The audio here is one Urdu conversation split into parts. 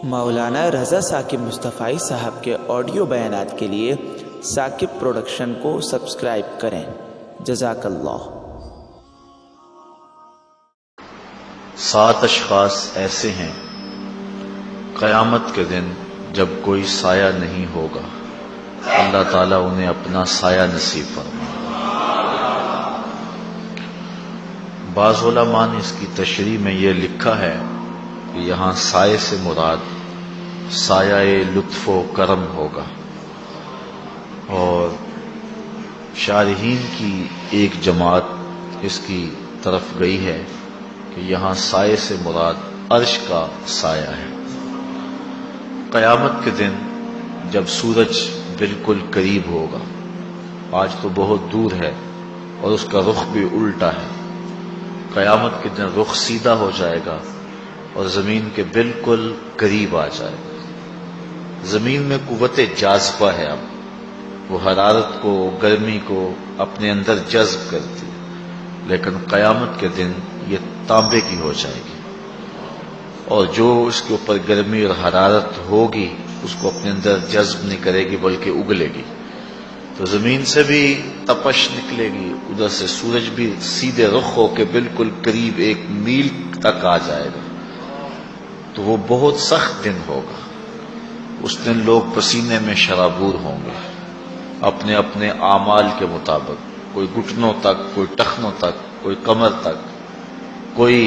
مولانا رضا ثاقب مصطفی صاحب کے آڈیو بیانات کے لیے ثاقب پروڈکشن کو سبسکرائب کریں۔ جزاک اللہ۔ 7 اشخاص ایسے ہیں قیامت کے دن جب کوئی سایہ نہیں ہوگا، اللہ تعالیٰ انہیں اپنا سایہ نصیب فرمائے۔ بعض علماء نے اس کی تشریح میں یہ لکھا ہے کہ یہاں سائے سے مراد سایہ لطف و کرم ہوگا، اور شارحین کی ایک جماعت اس کی طرف گئی ہے کہ یہاں سائے سے مراد عرش کا سایہ ہے۔ قیامت کے دن جب سورج بالکل قریب ہوگا، آج تو بہت دور ہے اور اس کا رخ بھی الٹا ہے، قیامت کے دن رخ سیدھا ہو جائے گا اور زمین کے بالکل قریب آ جائے گا۔ زمین میں قوت جاذبہ ہے، اب وہ حرارت کو، گرمی کو اپنے اندر جذب کرتی ہے، لیکن قیامت کے دن یہ تانبے کی ہو جائے گی، اور جو اس کے اوپر گرمی اور حرارت ہوگی اس کو اپنے اندر جذب نہیں کرے گی بلکہ اگلے گی، تو زمین سے بھی تپش نکلے گی، ادھر سے سورج بھی سیدھے رخ ہو کے بالکل قریب 1 میل تک آ جائے گا، تو وہ بہت سخت دن ہوگا۔ اس دن لوگ پسینے میں شرابور ہوں گے، اپنے اپنے اعمال کے مطابق، کوئی گھٹنوں تک، کوئی ٹخنوں تک، کوئی کمر تک، کوئی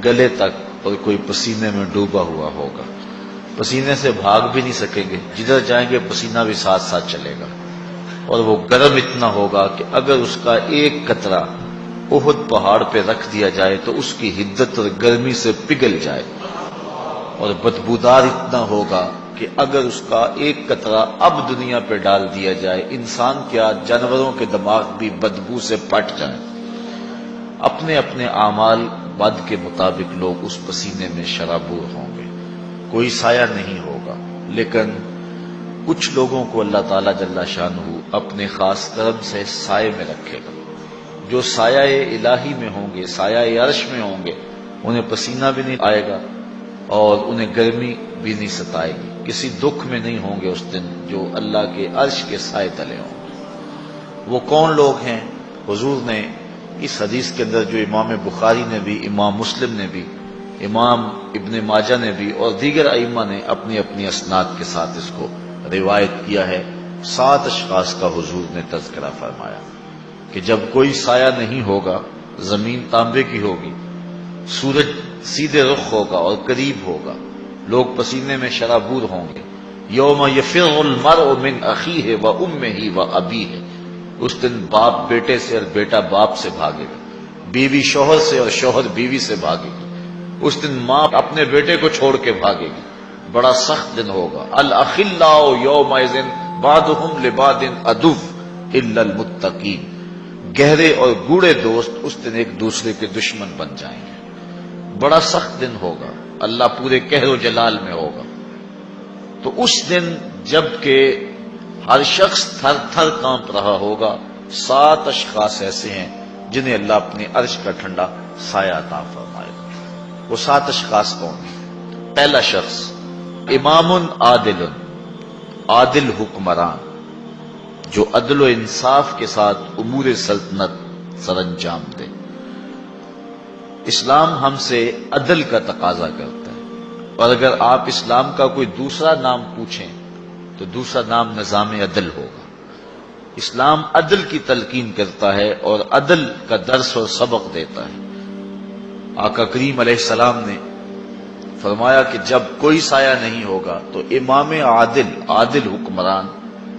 گلے تک، اور کوئی پسینے میں ڈوبا ہوا ہوگا۔ پسینے سے بھاگ بھی نہیں سکیں گے، جدھر جائیں گے پسینہ بھی ساتھ ساتھ چلے گا، اور وہ گرم اتنا ہوگا کہ اگر اس کا ایک قطرہ احد پہاڑ پہ رکھ دیا جائے تو اس کی حدت اور گرمی سے پگھل جائے، اور بدبودار اتنا ہوگا کہ اگر اس کا ایک قطرہ اب دنیا پہ ڈال دیا جائے، انسان کیا جانوروں کے دماغ بھی بدبو سے پھٹ جائیں۔ اپنے اپنے اعمال بد کے مطابق لوگ اس پسینے میں شرابور ہوں گے، کوئی سایہ نہیں ہوگا، لیکن کچھ لوگوں کو اللہ تعالیٰ جل شانہ اپنے خاص کرم سے سائے میں رکھے گا، جو سایہ الہی میں ہوں گے، سایہ عرش میں ہوں گے، انہیں پسینہ بھی نہیں آئے گا اور انہیں گرمی بھی نہیں ستائے گی، کسی دکھ میں نہیں ہوں گے اس دن، جو اللہ کے عرش کے سائے تلے ہوں گے۔ وہ کون لوگ ہیں؟ حضور نے اس حدیث کے اندر، جو امام بخاری نے بھی، امام مسلم نے بھی، امام ابن ماجہ نے بھی اور دیگر ائمہ نے اپنی اپنی اسناد کے ساتھ اس کو روایت کیا ہے، 7 اشخاص کا حضور نے تذکرہ فرمایا کہ جب کوئی سایہ نہیں ہوگا، زمین تانبے کی ہوگی، سورج سیدھے رخ ہوگا اور قریب ہوگا، لوگ پسینے میں شرابور ہوں گے۔ یوم یفر المرء من اخیہ و امہ و ابیہ، اس دن باپ بیٹے سے اور بیٹا باپ سے بھاگے گا، بیوی شوہر سے اور شوہر بیوی سے بھاگے گی، اس دن ماں اپنے بیٹے کو چھوڑ کے بھاگے گی، بڑا سخت دن ہوگا۔ الاخلاء یومئذ بعضهم لبعض عدو الا المتقین، گہرے اور گوڑے دوست اس دن ایک دوسرے کے دشمن بن جائیں گے، بڑا سخت دن ہوگا، اللہ پورے قہر و جلال میں ہوگا۔ تو اس دن جب کہ ہر شخص تھر تھر کانپ رہا ہوگا، 7 اشخاص ایسے ہیں جنہیں اللہ اپنے عرش کا ٹھنڈا سایہ عطا فرمائے گا۔ وہ 7 اشخاص کون ہیں؟ پہلا شخص امام عادل، عادل حکمران، جو عدل و انصاف کے ساتھ امور سلطنت سر انجام دے۔ اسلام ہم سے عدل کا تقاضا کرتا ہے، اور اگر آپ اسلام کا کوئی دوسرا نام پوچھیں تو دوسرا نام نظام عدل ہوگا۔ اسلام عدل کی تلقین کرتا ہے اور عدل کا درس اور سبق دیتا ہے۔ آقا کریم علیہ السلام نے فرمایا کہ جب کوئی سایہ نہیں ہوگا تو امام عادل، عادل حکمران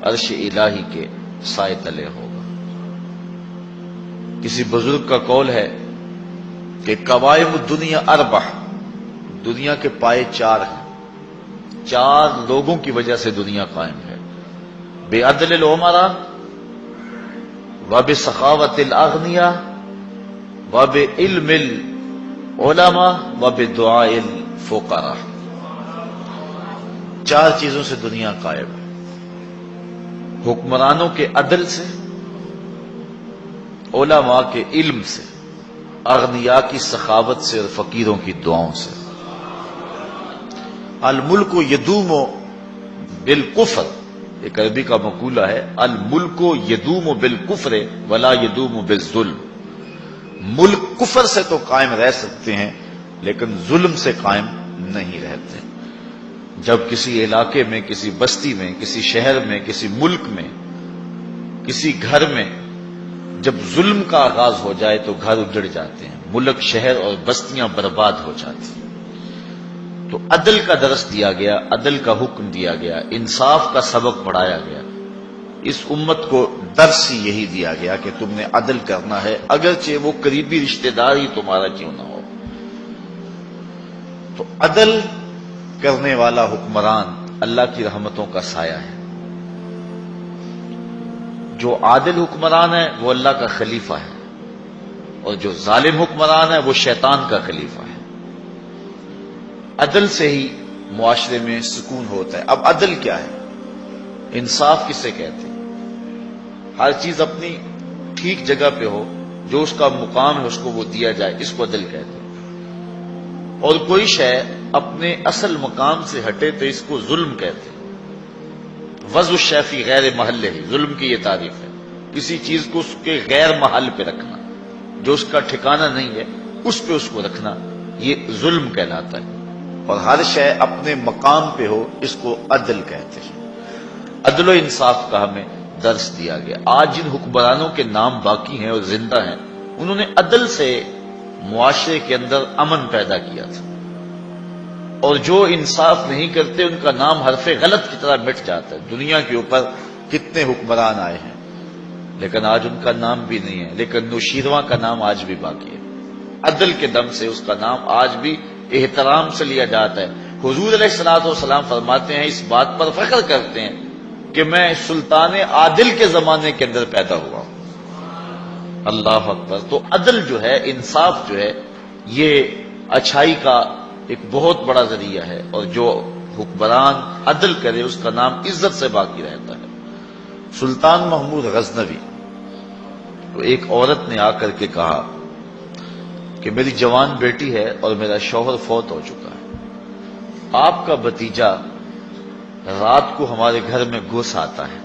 عرش الہی کے سائے تلے ہوگا۔ کسی بزرگ کا قول ہے کہ قوائم الدنیا 4، دنیا کے پائے 4 ہیں، 4 لوگوں کی وجہ سے دنیا قائم ہے: بعدل الامراء، وبسخاوت الاغنیاء، وبعلم العلماء، وبدعاء الفقراء۔ 4 چیزوں سے دنیا قائم ہے: حکمرانوں کے عدل سے، علماء کے علم سے، اغنیاء کی سخاوت سے اور فقیروں کی دعاؤں سے۔ الملک یدوم بالکفر، ایک عربی کا مقولہ ہے، الملک یدوم بالکفر ولا یدوم بالظلم، ملک کفر سے تو قائم رہ سکتے ہیں لیکن ظلم سے قائم نہیں رہتے۔ جب کسی علاقے میں، کسی بستی میں، کسی شہر میں، کسی ملک میں، کسی گھر میں جب ظلم کا آغاز ہو جائے تو گھر اجڑ جاتے ہیں، ملک، شہر اور بستیاں برباد ہو جاتی ہیں۔ تو عدل کا درس دیا گیا، عدل کا حکم دیا گیا، انصاف کا سبق پڑھایا گیا۔ اس امت کو درس ہی یہی دیا گیا کہ تم نے عدل کرنا ہے، اگرچہ وہ قریبی رشتہ دار ہی تمہارا کیوں نہ ہو۔ تو عدل کرنے والا حکمران اللہ کی رحمتوں کا سایہ ہے۔ جو عادل حکمران ہے وہ اللہ کا خلیفہ ہے، اور جو ظالم حکمران ہے وہ شیطان کا خلیفہ ہے۔ عدل سے ہی معاشرے میں سکون ہوتا ہے۔ اب عدل کیا ہے؟ انصاف کسے کہتے ہیں؟ ہر چیز اپنی ٹھیک جگہ پہ ہو، جو اس کا مقام ہے اس کو وہ دیا جائے، اس کو عدل کہتے ہیں۔ اور کوئی شے اپنے اصل مقام سے ہٹے تو اس کو ظلم کہتے ہیں۔ وضع الشیء فی غیر محلہ، ظلم کی یہ تعریف ہے، کسی چیز کو اس کے غیر محل پہ رکھنا، جو اس کا ٹھکانہ نہیں ہے اس پہ اس کو رکھنا، یہ ظلم کہلاتا ہے۔ اور ہر شے اپنے مقام پہ ہو، اس کو عدل کہتے ہیں۔ عدل و انصاف کا ہمیں درس دیا گیا۔ آج جن حکمرانوں کے نام باقی ہیں اور زندہ ہیں، انہوں نے عدل سے معاشرے کے اندر امن پیدا کیا تھا، اور جو انصاف نہیں کرتے ان کا نام حرف غلط کی طرح مٹ جاتا ہے۔ دنیا کے اوپر کتنے حکمران آئے ہیں لیکن آج ان کا نام بھی نہیں ہے، لیکن نوشیرواں کا نام آج بھی باقی ہے۔ عدل کے دم سے اس کا نام آج بھی احترام سے لیا جاتا ہے۔ حضور علیہ الصلوۃ والسلام فرماتے ہیں، اس بات پر فخر کرتے ہیں کہ میں سلطان عادل کے زمانے کے اندر پیدا ہوا ہوں۔ اللہ اکبر۔ تو عدل جو ہے، انصاف جو ہے، یہ اچھائی کا ایک بہت بڑا ذریعہ ہے، اور جو حکمران عدل کرے اس کا نام عزت سے باقی رہتا ہے۔ سلطان محمود غزنوی، تو ایک عورت نے آ کر کے کہا کہ میری جوان بیٹی ہے اور میرا شوہر فوت ہو چکا ہے، آپ کا بھتیجا رات کو ہمارے گھر میں گھس آتا ہے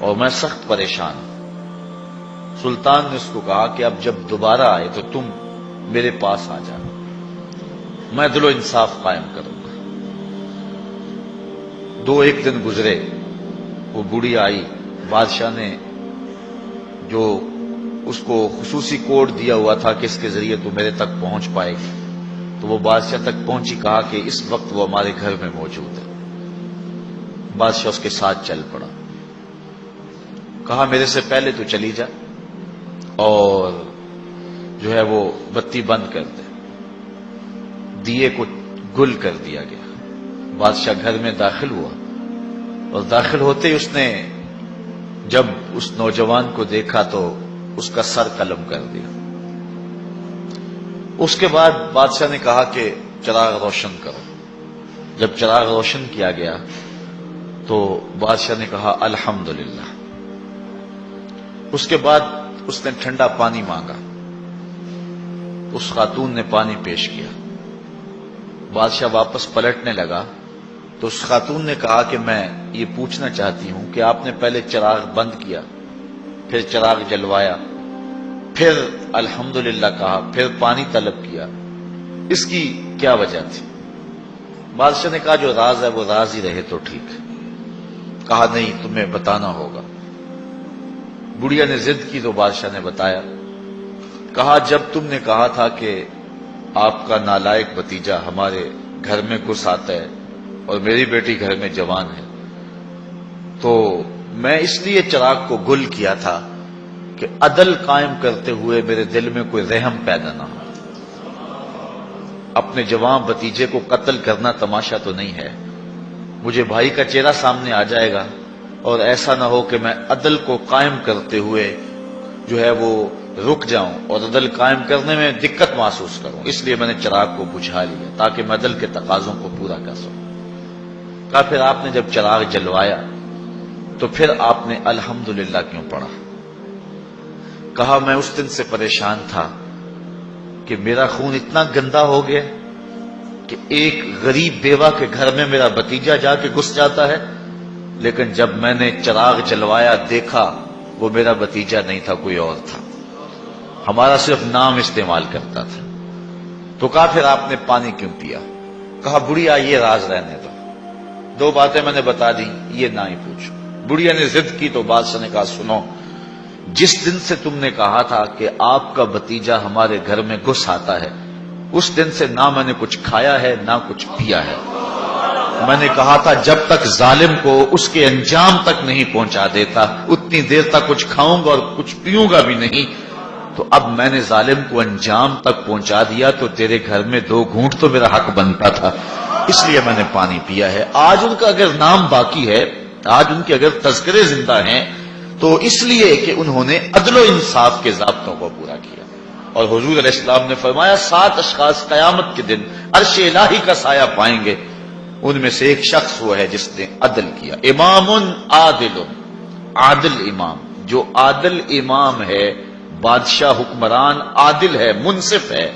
اور میں سخت پریشان ہوں۔ سلطان نے اس کو کہا کہ اب جب دوبارہ آئے تو تم میرے پاس آ جانا، میں عدل و انصاف قائم کروں گا۔ ایک دن گزرے، وہ بوڑھی آئی، بادشاہ نے جو اس کو خصوصی کوڈ دیا ہوا تھا کہ اس کے ذریعے تو میرے تک پہنچ پائے گی، تو وہ بادشاہ تک پہنچی، کہا کہ اس وقت وہ ہمارے گھر میں موجود ہے۔ بادشاہ اس کے ساتھ چل پڑا، کہا میرے سے پہلے تو چلی جا اور جو ہے وہ بتی بند کر دے۔ دیے کو گل کر دیا گیا۔ بادشاہ گھر میں داخل ہوا، اور داخل ہوتے ہی اس نے جب اس نوجوان کو دیکھا تو اس کا سر قلم کر دیا۔ اس کے بعد بادشاہ نے کہا کہ چراغ روشن کرو۔ جب چراغ روشن کیا گیا تو بادشاہ نے کہا الحمدللہ۔ اس کے بعد اس نے ٹھنڈا پانی مانگا، اس خاتون نے پانی پیش کیا۔ بادشاہ واپس پلٹنے لگا تو اس خاتون نے کہا کہ میں یہ پوچھنا چاہتی ہوں کہ آپ نے پہلے چراغ بند کیا، پھر چراغ جلوایا، پھر الحمدللہ کہا، پھر پانی طلب کیا، اس کی کیا وجہ تھی؟ بادشاہ نے کہا جو راز ہے وہ راز ہی رہے تو ٹھیک ہے۔ کہا نہیں، تمہیں بتانا ہوگا۔ بڑھیا نے ضد کی تو بادشاہ نے بتایا۔ کہا جب تم نے کہا تھا کہ آپ کا نالائق بھتیجا ہمارے گھر میں گھس آتا ہے اور میری بیٹی گھر میں جوان ہے، تو میں اس لیے چراغ کو گل کیا تھا کہ عدل قائم کرتے ہوئے میرے دل میں کوئی رحم پیدا نہ ہو۔ اپنے جوان بھتیجے کو قتل کرنا تماشا تو نہیں ہے، مجھے بھائی کا چہرہ سامنے آ جائے گا، اور ایسا نہ ہو کہ میں عدل کو قائم کرتے ہوئے جو ہے وہ رک جاؤں اور عدل قائم کرنے میں دقت محسوس کروں، اس لیے میں نے چراغ کو بجھا لیا تاکہ میں عدل کے تقاضوں کو پورا کر سکوں۔ کہا پھر آپ نے جب چراغ جلوایا تو پھر آپ نے الحمدللہ کیوں پڑھا؟ کہا میں اس دن سے پریشان تھا کہ میرا خون اتنا گندا ہو گیا کہ ایک غریب بیوہ کے گھر میں میرا بھتیجا جا کے گھس جاتا ہے، لیکن جب میں نے چراغ جلوایا دیکھا وہ میرا بھتیجا نہیں تھا، کوئی اور تھا، ہمارا صرف نام استعمال کرتا تھا۔ تو کہا پھر آپ نے پانی کیوں پیا؟ کہا بڑھیا یہ راز رہنے دو، دو باتیں میں نے بتا دی، یہ نہ ہی پوچھو۔ بڑھیا نے ضد کی تو بادشاہ نے کہا سنو، جس دن سے تم نے کہا تھا کہ آپ کا بھتیجا ہمارے گھر میں گھس آتا ہے، اس دن سے نہ میں نے کچھ کھایا ہے نہ کچھ پیا ہے۔ میں نے کہا تھا جب تک ظالم کو اس کے انجام تک نہیں پہنچا دیتا اتنی دیر تک کچھ کھاؤں گا اور کچھ پیوں گا بھی نہیں، تو اب میں نے ظالم کو انجام تک پہنچا دیا تو تیرے گھر میں دو گھونٹ تو میرا حق بنتا تھا، اس لیے میں نے پانی پیا ہے۔ آج ان کا اگر نام باقی ہے، آج ان کے اگر تذکرے زندہ ہیں تو اس لیے کہ انہوں نے عدل و انصاف کے ضابطوں کو پورا کیا۔ اور حضور علیہ السلام نے فرمایا 7 اشخاص قیامت کے دن عرش الہی کا سایہ پائیں گے، ان میں سے ایک شخص وہ ہے جس نے عدل کیا۔ امام عادل، عادل امام، جو عادل امام ہے، بادشاہ حکمران عادل ہے، منصف ہے،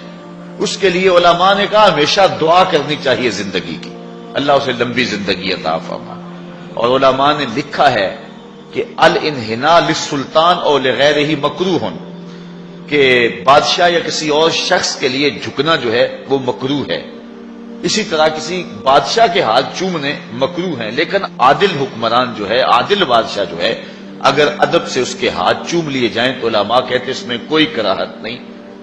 اس کے لیے علماء نے کہا ہمیشہ دعا کرنی چاہیے زندگی کی، اللہ اسے لمبی زندگی عطا فرمائے۔ اور علماء نے لکھا ہے کہ الانحناء للسلطان اور لغیرہ مکروہ، کہ بادشاہ یا کسی اور شخص کے لیے جھکنا جو ہے وہ مکروہ ہے، اسی طرح کسی بادشاہ کے ہاتھ چومنے مکروہ ہیں، لیکن عادل حکمران جو ہے، عادل بادشاہ جو ہے، اگر ادب سے اس کے ہاتھ چوم لیے جائیں تو علماء کہتے اس میں کوئی کراہت نہیں،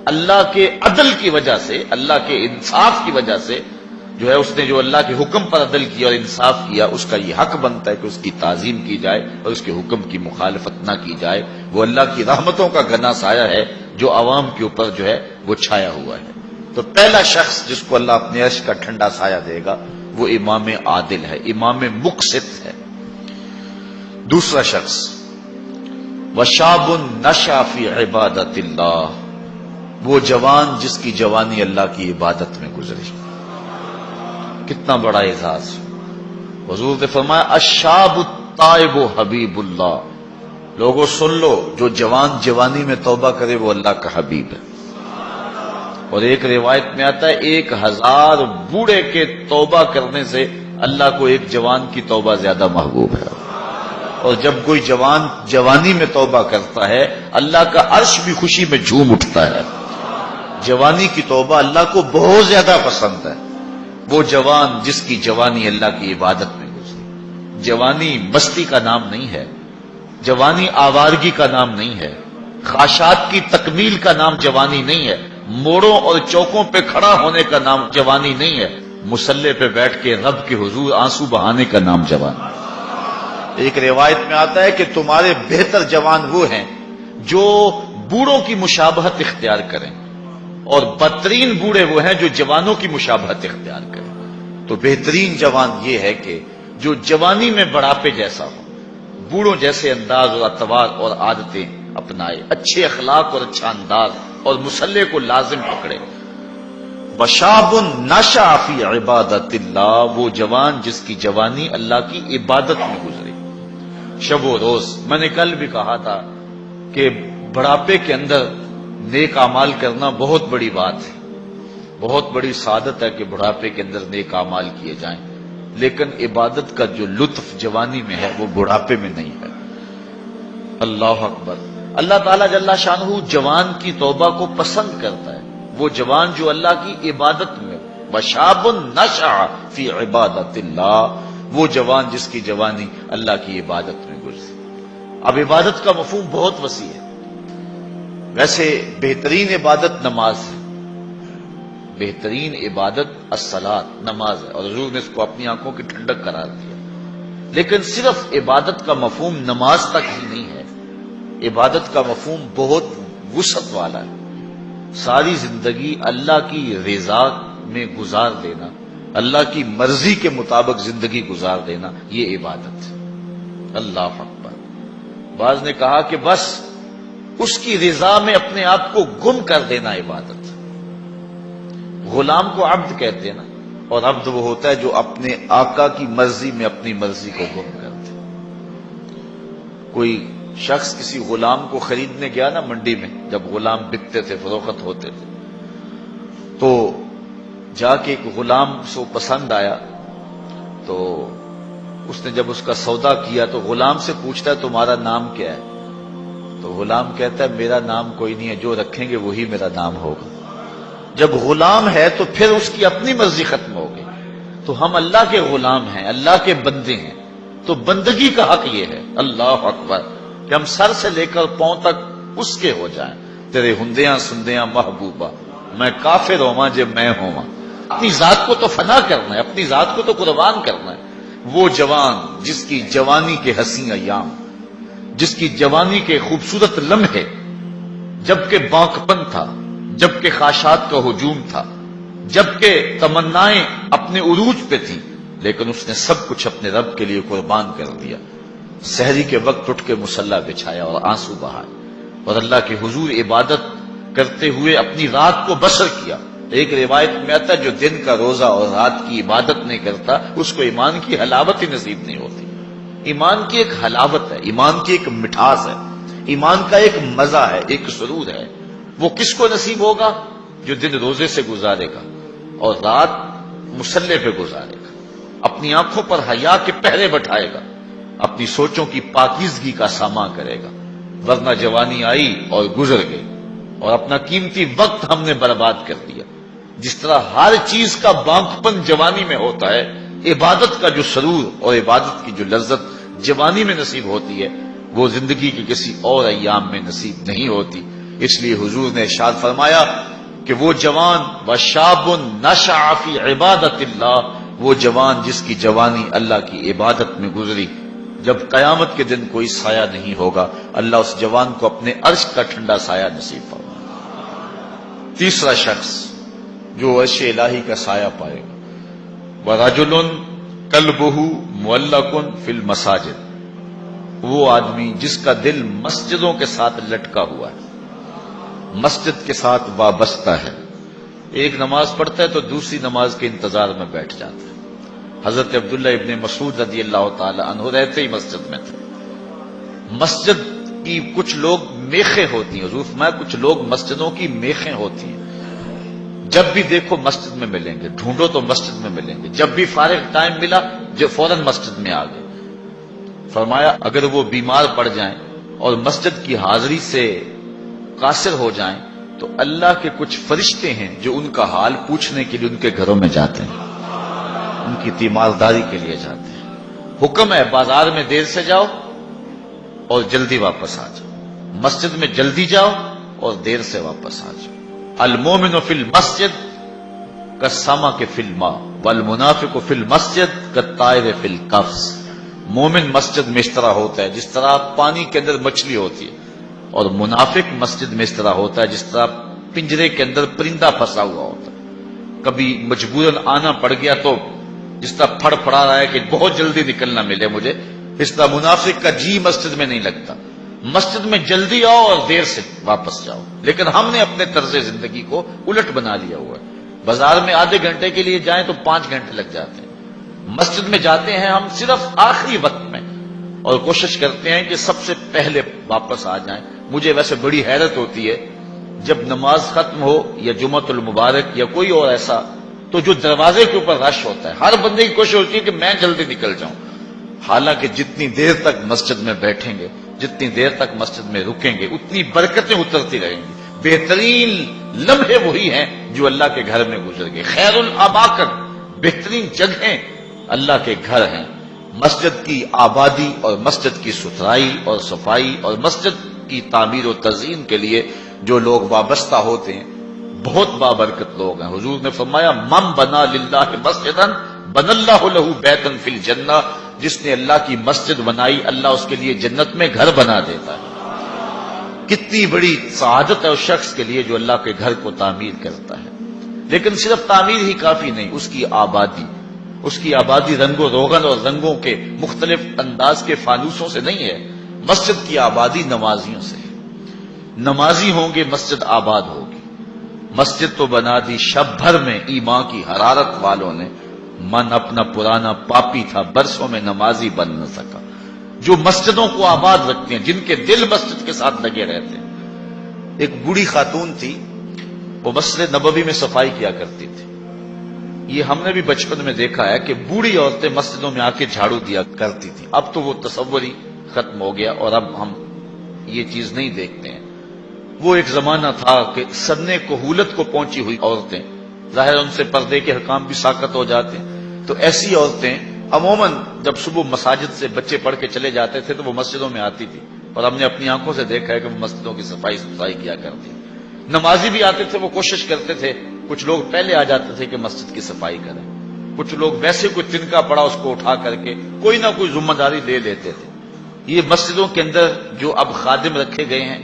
اللہ کے عدل کی وجہ سے، اللہ کے انصاف کی وجہ سے جو ہے، اس نے جو اللہ کے حکم پر عدل کیا اور انصاف کیا، اس کا یہ حق بنتا ہے کہ اس کی تعظیم کی جائے اور اس کے حکم کی مخالفت نہ کی جائے۔ وہ اللہ کی رحمتوں کا گھنا سایہ ہے جو عوام کے اوپر جو ہے وہ چھایا ہوا ہے۔ تو پہلا شخص جس کو اللہ اپنے عرش کا ٹھنڈا سایہ دے گا وہ امام عادل ہے، امام مقسط ہے۔ دوسرا شخص وشاب نشأ فی عبادت اللہ، وہ جوان جس کی جوانی اللہ کی عبادت میں گزری۔ کتنا بڑا اعزاز! حضور نے فرمایا الشاب التائب حبیب اللہ، لوگوں سن لو، جو جوان جوانی میں توبہ کرے وہ اللہ کا حبیب ہے۔ اور ایک روایت میں آتا ہے 1000 بوڑھے کے توبہ کرنے سے اللہ کو ایک جوان کی توبہ زیادہ محبوب ہے۔ اور جب کوئی جوان جوانی میں توبہ کرتا ہے اللہ کا عرش بھی خوشی میں جھوم اٹھتا ہے۔ جوانی کی توبہ اللہ کو بہت زیادہ پسند ہے۔ وہ جوان جس کی جوانی اللہ کی عبادت میں گزری۔ جوانی مستی کا نام نہیں ہے، جوانی آوارگی کا نام نہیں ہے، خواہشات کی تکمیل کا نام جوانی نہیں ہے، موڑوں اور چوکوں پہ کھڑا ہونے کا نام جوانی نہیں ہے، مصلی پہ بیٹھ کے رب کے حضور آنسو بہانے کا نام جوانی۔ ایک روایت میں آتا ہے کہ تمہارے بہتر جوان وہ ہیں جو بوڑھوں کی مشابہت اختیار کریں، اور بدترین بوڑھے وہ ہیں جو جوانوں کی مشابہت اختیار کریں۔ تو بہترین جوان یہ ہے کہ جو جوانی میں بڑھاپے جیسا ہو، بوڑھوں جیسے انداز اور اطوار اور عادتیں اپنائے، اچھے اخلاق اور اچھا انداز اور مصلی کو لازم پکڑے۔ وشاب نشأ فی عبادت اللہ، وہ جوان جس کی جوانی اللہ کی عبادت میں گزری۔ شب و روز، میں نے کل بھی کہا تھا کہ بڑھاپے کے اندر نیک اعمال کرنا بہت بڑی بات ہے، بہت بڑی سعادت ہے کہ بڑھاپے کے اندر نیک اعمال کیے جائیں، لیکن عبادت کا جو لطف جوانی میں ہے وہ بڑھاپے میں نہیں ہے۔ اللہ اکبر! اللہ تعالیٰ جل شانہ جوان کی توبہ کو پسند کرتا ہے، وہ جوان جو اللہ کی عبادت میں، وشاب نشأ فی عبادت اللہ، وہ جوان جس کی جوانی اللہ کی عبادت میں گزری۔ اب عبادت کا مفہوم بہت وسیع ہے۔ ویسے بہترین عبادت نماز ہے، بہترین عبادت الصلاۃ، نماز ہے، اور حضور نے اس کو اپنی آنکھوں کی ٹھنڈک قرار دیا۔ لیکن صرف عبادت کا مفہوم نماز تک ہی نہیں ہے، عبادت کا مفہوم بہت وسعت والا ہے۔ ساری زندگی اللہ کی رضا میں گزار دینا، اللہ کی مرضی کے مطابق زندگی گزار دینا، یہ عبادت ہے۔ اللہ اکبر! بعض نے کہا کہ بس اس کی رضا میں اپنے آپ کو گم کر دینا عبادت۔ غلام کو عبد کہتے ہیں نا، اور عبد وہ ہوتا ہے جو اپنے آقا کی مرضی میں اپنی مرضی کو گم کرتے۔ کوئی شخص کسی غلام کو خریدنے گیا نا منڈی میں، جب غلام بکتے تھے، فروخت ہوتے تھے، تو جا کے ایک غلام سے پسند آیا تو اس نے جب اس کا سودا کیا تو غلام سے پوچھتا ہے تمہارا نام کیا ہے؟ تو غلام کہتا ہے میرا نام کوئی نہیں ہے، جو رکھیں گے وہی میرا نام ہوگا۔ جب غلام ہے تو پھر اس کی اپنی مرضی ختم ہو گئی۔ تو ہم اللہ کے غلام ہیں، اللہ کے بندے ہیں، تو بندگی کا حق یہ ہے، اللہ اکبر، کہ ہم سر سے لے کر پاؤں تک اس کے ہو جائیں۔ تیرے ہندیاں سندیاں محبوبہ، میں کافر ہوواں جے میں ہوواں۔ اپنی ذات کو تو فنا کرنا ہے، اپنی ذات کو تو قربان کرنا ہے۔ وہ جوان جس کی جوانی کے حسین ایام، جس کی جوانی کے خوبصورت لمحے جبکہ باکپن تھا، جبکہ خواہشات کا ہجوم تھا، جبکہ تمنائیں اپنے عروج پہ تھیں، لیکن اس نے سب کچھ اپنے رب کے لیے قربان کر دیا۔ سحری کے وقت اٹھ کے مصلی بچھایا اور آنسو بہائے اور اللہ کے حضور عبادت کرتے ہوئے اپنی رات کو بسر کیا۔ ایک روایت میں آتا ہے جو دن کا روزہ اور رات کی عبادت نہیں کرتا اس کو ایمان کی حلاوت ہی نصیب نہیں ہوتی۔ ایمان کی ایک حلاوت ہے، ایمان کی ایک مٹھاس ہے، ایمان کا ایک مزہ ہے، ایک سرور ہے۔ وہ کس کو نصیب ہوگا؟ جو دن روزے سے گزارے گا اور رات مصلی پہ گزارے گا، اپنی آنکھوں پر حیا کے پہرے بٹھائے گا، اپنی سوچوں کی پاکیزگی کا سامان کرے گا۔ ورنہ جوانی آئی اور گزر گئی اور اپنا قیمتی وقت ہم نے برباد کر دیا۔ جس طرح ہر چیز کا بانکپن جوانی میں ہوتا ہے، عبادت کا جو سرور اور عبادت کی جو لذت جوانی میں نصیب ہوتی ہے وہ زندگی کے کسی اور ایام میں نصیب نہیں ہوتی۔ اس لیے حضور نے ارشاد فرمایا کہ وہ جوان وشاب نشأ فی عبادت اللہ، وہ جوان جس کی جوانی اللہ کی عبادت میں گزری، جب قیامت کے دن کوئی سایہ نہیں ہوگا اللہ اس جوان کو اپنے عرش کا ٹھنڈا سایہ نصیب فرمائے۔ تیسرا شخص جو عرش الہی کا سایہ پائے گا، وَرَجُلٌ قَلْبُهُ مُعَلَّقٌ فِي الْمَسَاجِدِ، وہ آدمی جس کا دل مسجدوں کے ساتھ لٹکا ہوا ہے، مسجد کے ساتھ وابستہ ہے۔ ایک نماز پڑھتا ہے تو دوسری نماز کے انتظار میں بیٹھ جاتا ہے۔ حضرت عبداللہ ابن مسعود رضی اللہ تعالی عنہ رہتے ہی مسجد میں تھے۔ مسجد کی کچھ لوگ میخیں ہوتی ہیں، حضور فرمایا کچھ لوگ مسجدوں کی میخیں ہوتی ہیں، جب بھی دیکھو مسجد میں ملیں گے، ڈھونڈو تو مسجد میں ملیں گے، جب بھی فارغ ٹائم ملا جو فوراً مسجد میں آ گئے۔ فرمایا اگر وہ بیمار پڑ جائیں اور مسجد کی حاضری سے قاصر ہو جائیں تو اللہ کے کچھ فرشتے ہیں جو ان کا حال پوچھنے کے لیے ان کے گھروں میں جاتے ہیں، ان کی تیمارداری کے لیے جاتے ہیں۔ حکم ہے بازار میں دیر سے جاؤ اور جلدی واپس آ جاؤ، مسجد میں جلدی جاؤ اور دیر سے واپس آ جاؤ۔ المومن فی المسجد کالسمک فی الماء والمنافق فی المسجد کالطائر فی القفص، مومن مسجد میں اس طرح ہوتا ہے جس طرح پانی کے اندر مچھلی ہوتی ہے، اور منافق مسجد میں اس طرح ہوتا ہے جس طرح پنجرے کے اندر پرندہ پھنسا ہوا ہوتا ہے۔ کبھی مجبوراً آنا پڑ گیا تو جس طرح پھڑ پڑا رہا ہے کہ بہت جلدی نکلنا ملے مجھے، اس طرح منافق کا جی مسجد میں نہیں لگتا۔ مسجد میں جلدی آؤ اور دیر سے واپس جاؤ، لیکن ہم نے اپنے طرز زندگی کو الٹ بنا لیا ہوا ہے۔ بازار میں آدھے گھنٹے کے لیے جائیں تو 5 گھنٹے لگ جاتے ہیں، مسجد میں جاتے ہیں ہم صرف آخری وقت میں اور کوشش کرتے ہیں کہ سب سے پہلے واپس آ جائیں۔ مجھے ویسے بڑی حیرت ہوتی ہے جب نماز ختم ہو یا جمعۃ المبارک یا کوئی اور ایسا، تو جو دروازے کے اوپر رش ہوتا ہے ہر بندے کی کوشش ہوتی ہے کہ میں جلدی نکل جاؤں، حالانکہ جتنی دیر تک مسجد میں بیٹھیں گے، جتنی دیر تک مسجد میں رکیں گے اتنی برکتیں اترتی رہیں گی۔ بہترین لمحے وہی ہیں جو اللہ کے گھر میں گزر گئے۔ خیر الاماکن، بہترین جگہیں اللہ کے گھر ہیں۔ مسجد کی آبادی اور مسجد کی ستھرائی اور صفائی اور مسجد کی تعمیر و تزئین کے لیے جو لوگ وابستہ ہوتے ہیں بہت بابرکت لوگ ہیں۔ حضور نے فرمایا من بنا للہ مسجدا بن اللہ لہ بیتا فی الجنہ، جس نے اللہ کی مسجد بنائی اللہ اس کے لیے جنت میں گھر بنا دیتا ہے۔ کتنی بڑی سعادت ہے اس شخص کے لیے جو اللہ کے گھر کو تعمیر کرتا ہے۔ لیکن صرف تعمیر ہی کافی نہیں، اس کی آبادی رنگ و روغن اور رنگوں کے مختلف انداز کے فانوسوں سے نہیں ہے، مسجد کی آبادی نمازیوں سے ہے۔ نمازی ہوں گے مسجد آباد ہوگی۔ مسجد تو بنا دی شب بھر میں ایمان کی حرارت والوں نے، من اپنا پرانا پاپی تھا برسوں میں نمازی بن نہ سکا۔ جو مسجدوں کو آباد رکھتے ہیں، جن کے دل مسجد کے ساتھ لگے رہتے ہیں۔ ایک بوڑھی خاتون تھی، وہ مسجد نبوی میں صفائی کیا کرتی تھی، یہ ہم نے بھی بچپن میں دیکھا ہے کہ بوڑھی عورتیں مسجدوں میں آ کے جھاڑو دیا کرتی تھی. اب تو وہ تصور ہی ختم ہو گیا اور اب ہم یہ چیز نہیں دیکھتے ہیں. وہ ایک زمانہ تھا کہ سنِ کہولت کو پہنچی ہوئی عورتیں، ظاہر ان سے پردے کے حکام بھی ساقط ہو جاتے ہیں، تو ایسی عورتیں عموماً جب صبح مساجد سے بچے پڑھ کے چلے جاتے تھے تو وہ مسجدوں میں آتی تھی، اور ہم نے اپنی آنکھوں سے دیکھا ہے کہ وہ مسجدوں کی صفائی کیا کرتی. نمازی بھی آتے تھے، وہ کوشش کرتے تھے، کچھ لوگ پہلے آ جاتے تھے کہ مسجد کی صفائی کریں، کچھ لوگ ویسے کوئی تنکا پڑا اس کو اٹھا کر کے کوئی نہ کوئی ذمہ داری لے لیتے تھے. یہ مسجدوں کے اندر جو اب خادم رکھے گئے ہیں،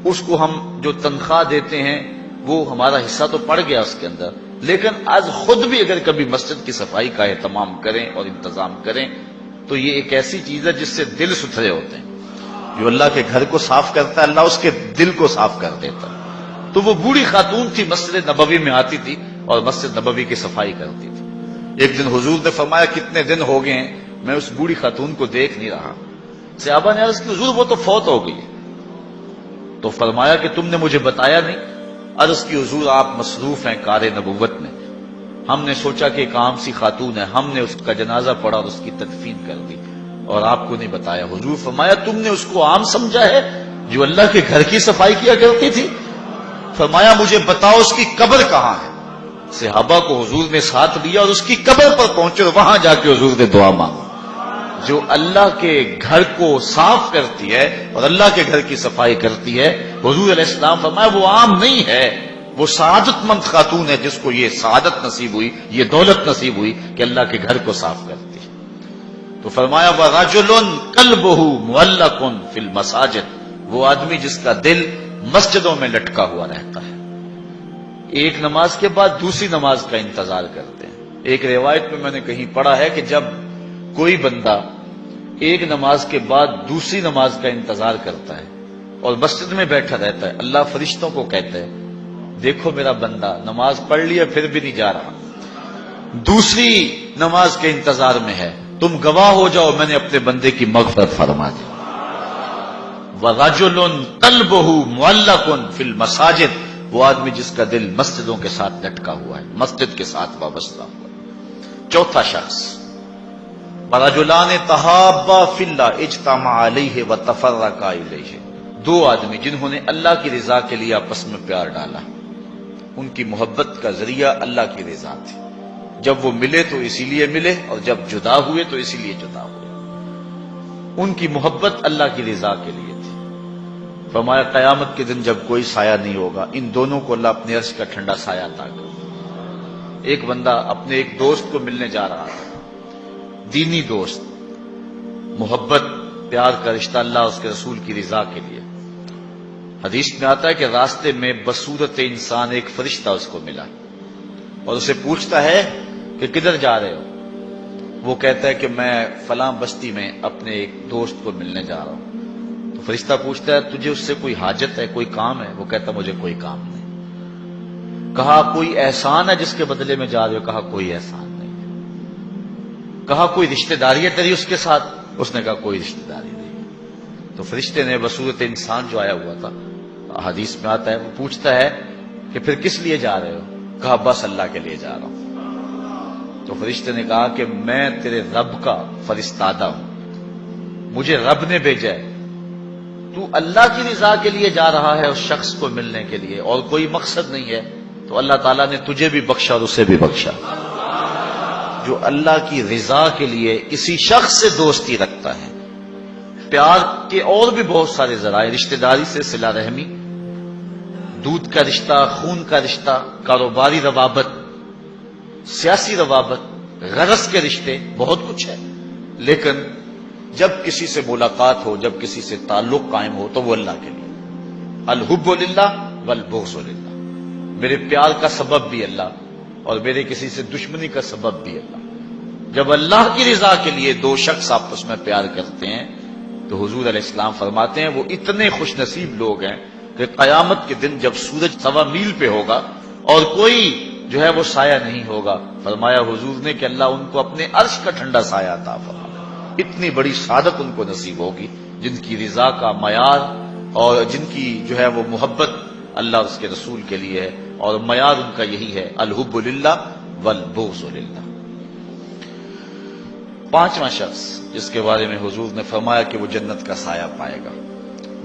اس کو ہم جو تنخواہ دیتے ہیں وہ ہمارا حصہ تو پڑ گیا اس کے اندر، لیکن آج خود بھی اگر کبھی مسجد کی صفائی کا اہتمام کریں اور انتظام کریں تو یہ ایک ایسی چیز ہے جس سے دل ستھرے ہوتے ہیں. جو اللہ کے گھر کو صاف کرتا ہے اللہ اس کے دل کو صاف کر دیتا ہے. تو وہ بوڑھی خاتون تھی، مسجد نبوی میں آتی تھی اور مسجد نبوی کی صفائی کرتی تھی. ایک دن حضور نے فرمایا کتنے دن ہو گئے ہیں میں اس بوڑھی خاتون کو دیکھ نہیں رہا. صحابہ نے عرض کی حضور وہ تو فوت ہو گئی. تو فرمایا کہ تم نے مجھے بتایا نہیں. عرض کی حضور آپ مصروف ہیں کار نبوت میں، ہم نے سوچا کہ ایک عام سی خاتون ہے، ہم نے اس کا جنازہ پڑھا اور اس کی تدفین کر دی اور آپ کو نہیں بتایا. حضور فرمایا تم نے اس کو عام سمجھا ہے جو اللہ کے گھر کی صفائی کیا کرتی تھی؟ فرمایا مجھے بتاؤ اس کی قبر کہاں ہے. صحابہ کو حضور نے ساتھ لیا اور اس کی قبر پر پہنچے اور وہاں جا کے حضور نے دعا مانگی. جو اللہ کے گھر کو صاف کرتی ہے اور اللہ کے گھر کی صفائی کرتی ہے، حضور علیہ السلام فرمایا وہ عام نہیں ہے، وہ سعادت مند خاتون ہے جس کو یہ سعادت نصیب ہوئی، یہ دولت نصیب ہوئی کہ اللہ کے گھر کو صاف کرتی ہے. تو فرمایا وَرَجُلٌ قَلْبُهُ مُعَلَّقٌ فِي الْمَسَاجِدِ، وہ آدمی جس کا دل مسجدوں میں لٹکا ہوا رہتا ہے، ایک نماز کے بعد دوسری نماز کا انتظار کرتے ہیں. ایک روایت میں نے کہیں پڑھا ہے کہ جب کوئی بندہ ایک نماز کے بعد دوسری نماز کا انتظار کرتا ہے اور مسجد میں بیٹھا رہتا ہے، اللہ فرشتوں کو کہتا ہے دیکھو میرا بندہ نماز پڑھ لیا پھر بھی نہیں جا رہا، دوسری نماز کے انتظار میں ہے، تم گواہ ہو جاؤ میں نے اپنے بندے کی مغفرت فرما دی. وَرَجُلٌ قَلْبُهُ مُعَلَّقٌ فِي الْمَسَاجِدِ، وہ آدمی جس کا دل مسجدوں کے ساتھ لٹکا ہوا ہے، مسجد کے ساتھ وابستہ ہوا ہے. چوتھا شخص وَرَجُلَانِ تَحَابَّا فِي اللَّهِ اجْتَمَعَا عَلَيْهِ وَتَفَرَّقَا إِلَيْهِ، دو آدمی جنہوں نے اللہ کی رضا کے لیے آپس میں پیار ڈالا، ان کی محبت کا ذریعہ اللہ کی رضا تھی. جب وہ ملے تو اسی لیے ملے اور جب جدا ہوئے تو اسی لیے جدا ہوئے. ان کی محبت اللہ کی رضا کے لیے تھی. فرمایا قیامت کے دن جب کوئی سایہ نہیں ہوگا ان دونوں کو اللہ اپنے عرش کا ٹھنڈا سایہ عطا کرے. ایک بندہ اپنے ایک دوست کو ملنے جا رہا تھا، دینی دوست، محبت پیار کا رشتہ اللہ اس کے رسول کی رضا کے لیے. حدیث میں آتا ہے کہ راستے میں بصورت انسان ایک فرشتہ اس کو ملا اور اسے پوچھتا ہے کہ کدھر جا رہے ہو؟ وہ کہتا ہے کہ میں فلاں بستی میں اپنے ایک دوست کو ملنے جا رہا ہوں. تو فرشتہ پوچھتا ہے تجھے اس سے کوئی حاجت ہے، کوئی کام ہے؟ وہ کہتا مجھے کوئی کام نہیں. کہا کوئی احسان ہے جس کے بدلے میں جا رہے ہو؟ کہا کوئی احسان نہیں. کہا کوئی رشتہ داری ہے تیری اس کے ساتھ؟ اس نے کہا کوئی رشتہ داری نہیں. تو فرشتے نے بصورت انسان جو آیا ہوا تھا، حدیث میں آتا ہے، وہ پوچھتا ہے کہ پھر کس لیے جا رہے ہو؟ کہا بس اللہ کے لیے جا رہا ہوں. تو فرشتے نے کہا کہ میں تیرے رب کا فرستادہ ہوں، مجھے رب نے بھیجا ہے، تو اللہ کی رضا کے لیے جا رہا ہے اس شخص کو ملنے کے لیے اور کوئی مقصد نہیں ہے، تو اللہ تعالیٰ نے تجھے بھی بخشا اور اسے بھی بخشا. جو اللہ کی رضا کے لیے کسی شخص سے دوستی رکھتا ہے، پیار کے اور بھی بہت سارے ذرائع، رشتہ داری سے صلہ رحمی، دودھ کا رشتہ، خون کا رشتہ، کاروباری روابط، سیاسی روابط، غرض کے رشتے، بہت کچھ ہے، لیکن جب کسی سے ملاقات ہو، جب کسی سے تعلق قائم ہو تو وہ اللہ کے لیے. الحب للہ والبغض للہ، میرے پیار کا سبب بھی اللہ اور میرے کسی سے دشمنی کا سبب بھی اللہ. جب اللہ کی رضا کے لیے دو شخص آپس میں پیار کرتے ہیں تو حضور علیہ السلام فرماتے ہیں وہ اتنے خوش نصیب لوگ ہیں کہ قیامت کے دن جب سورج 1.25 میل پہ ہوگا اور کوئی جو ہے وہ سایہ نہیں ہوگا، فرمایا حضور نے کہ اللہ ان کو اپنے عرش کا ٹھنڈا سایہ عطا فرمائے. اتنی بڑی سعادت ان کو نصیب ہوگی جن کی رضا کا معیار اور جن کی جو ہے وہ محبت اللہ اس کے رسول کے لیے ہے، اور معیار ان کا یہی ہے الحب للہ والبغض للہ۔ پانچواں شخص جس کے بارے میں حضور نے فرمایا کہ وہ جنت کا سایہ پائے گا،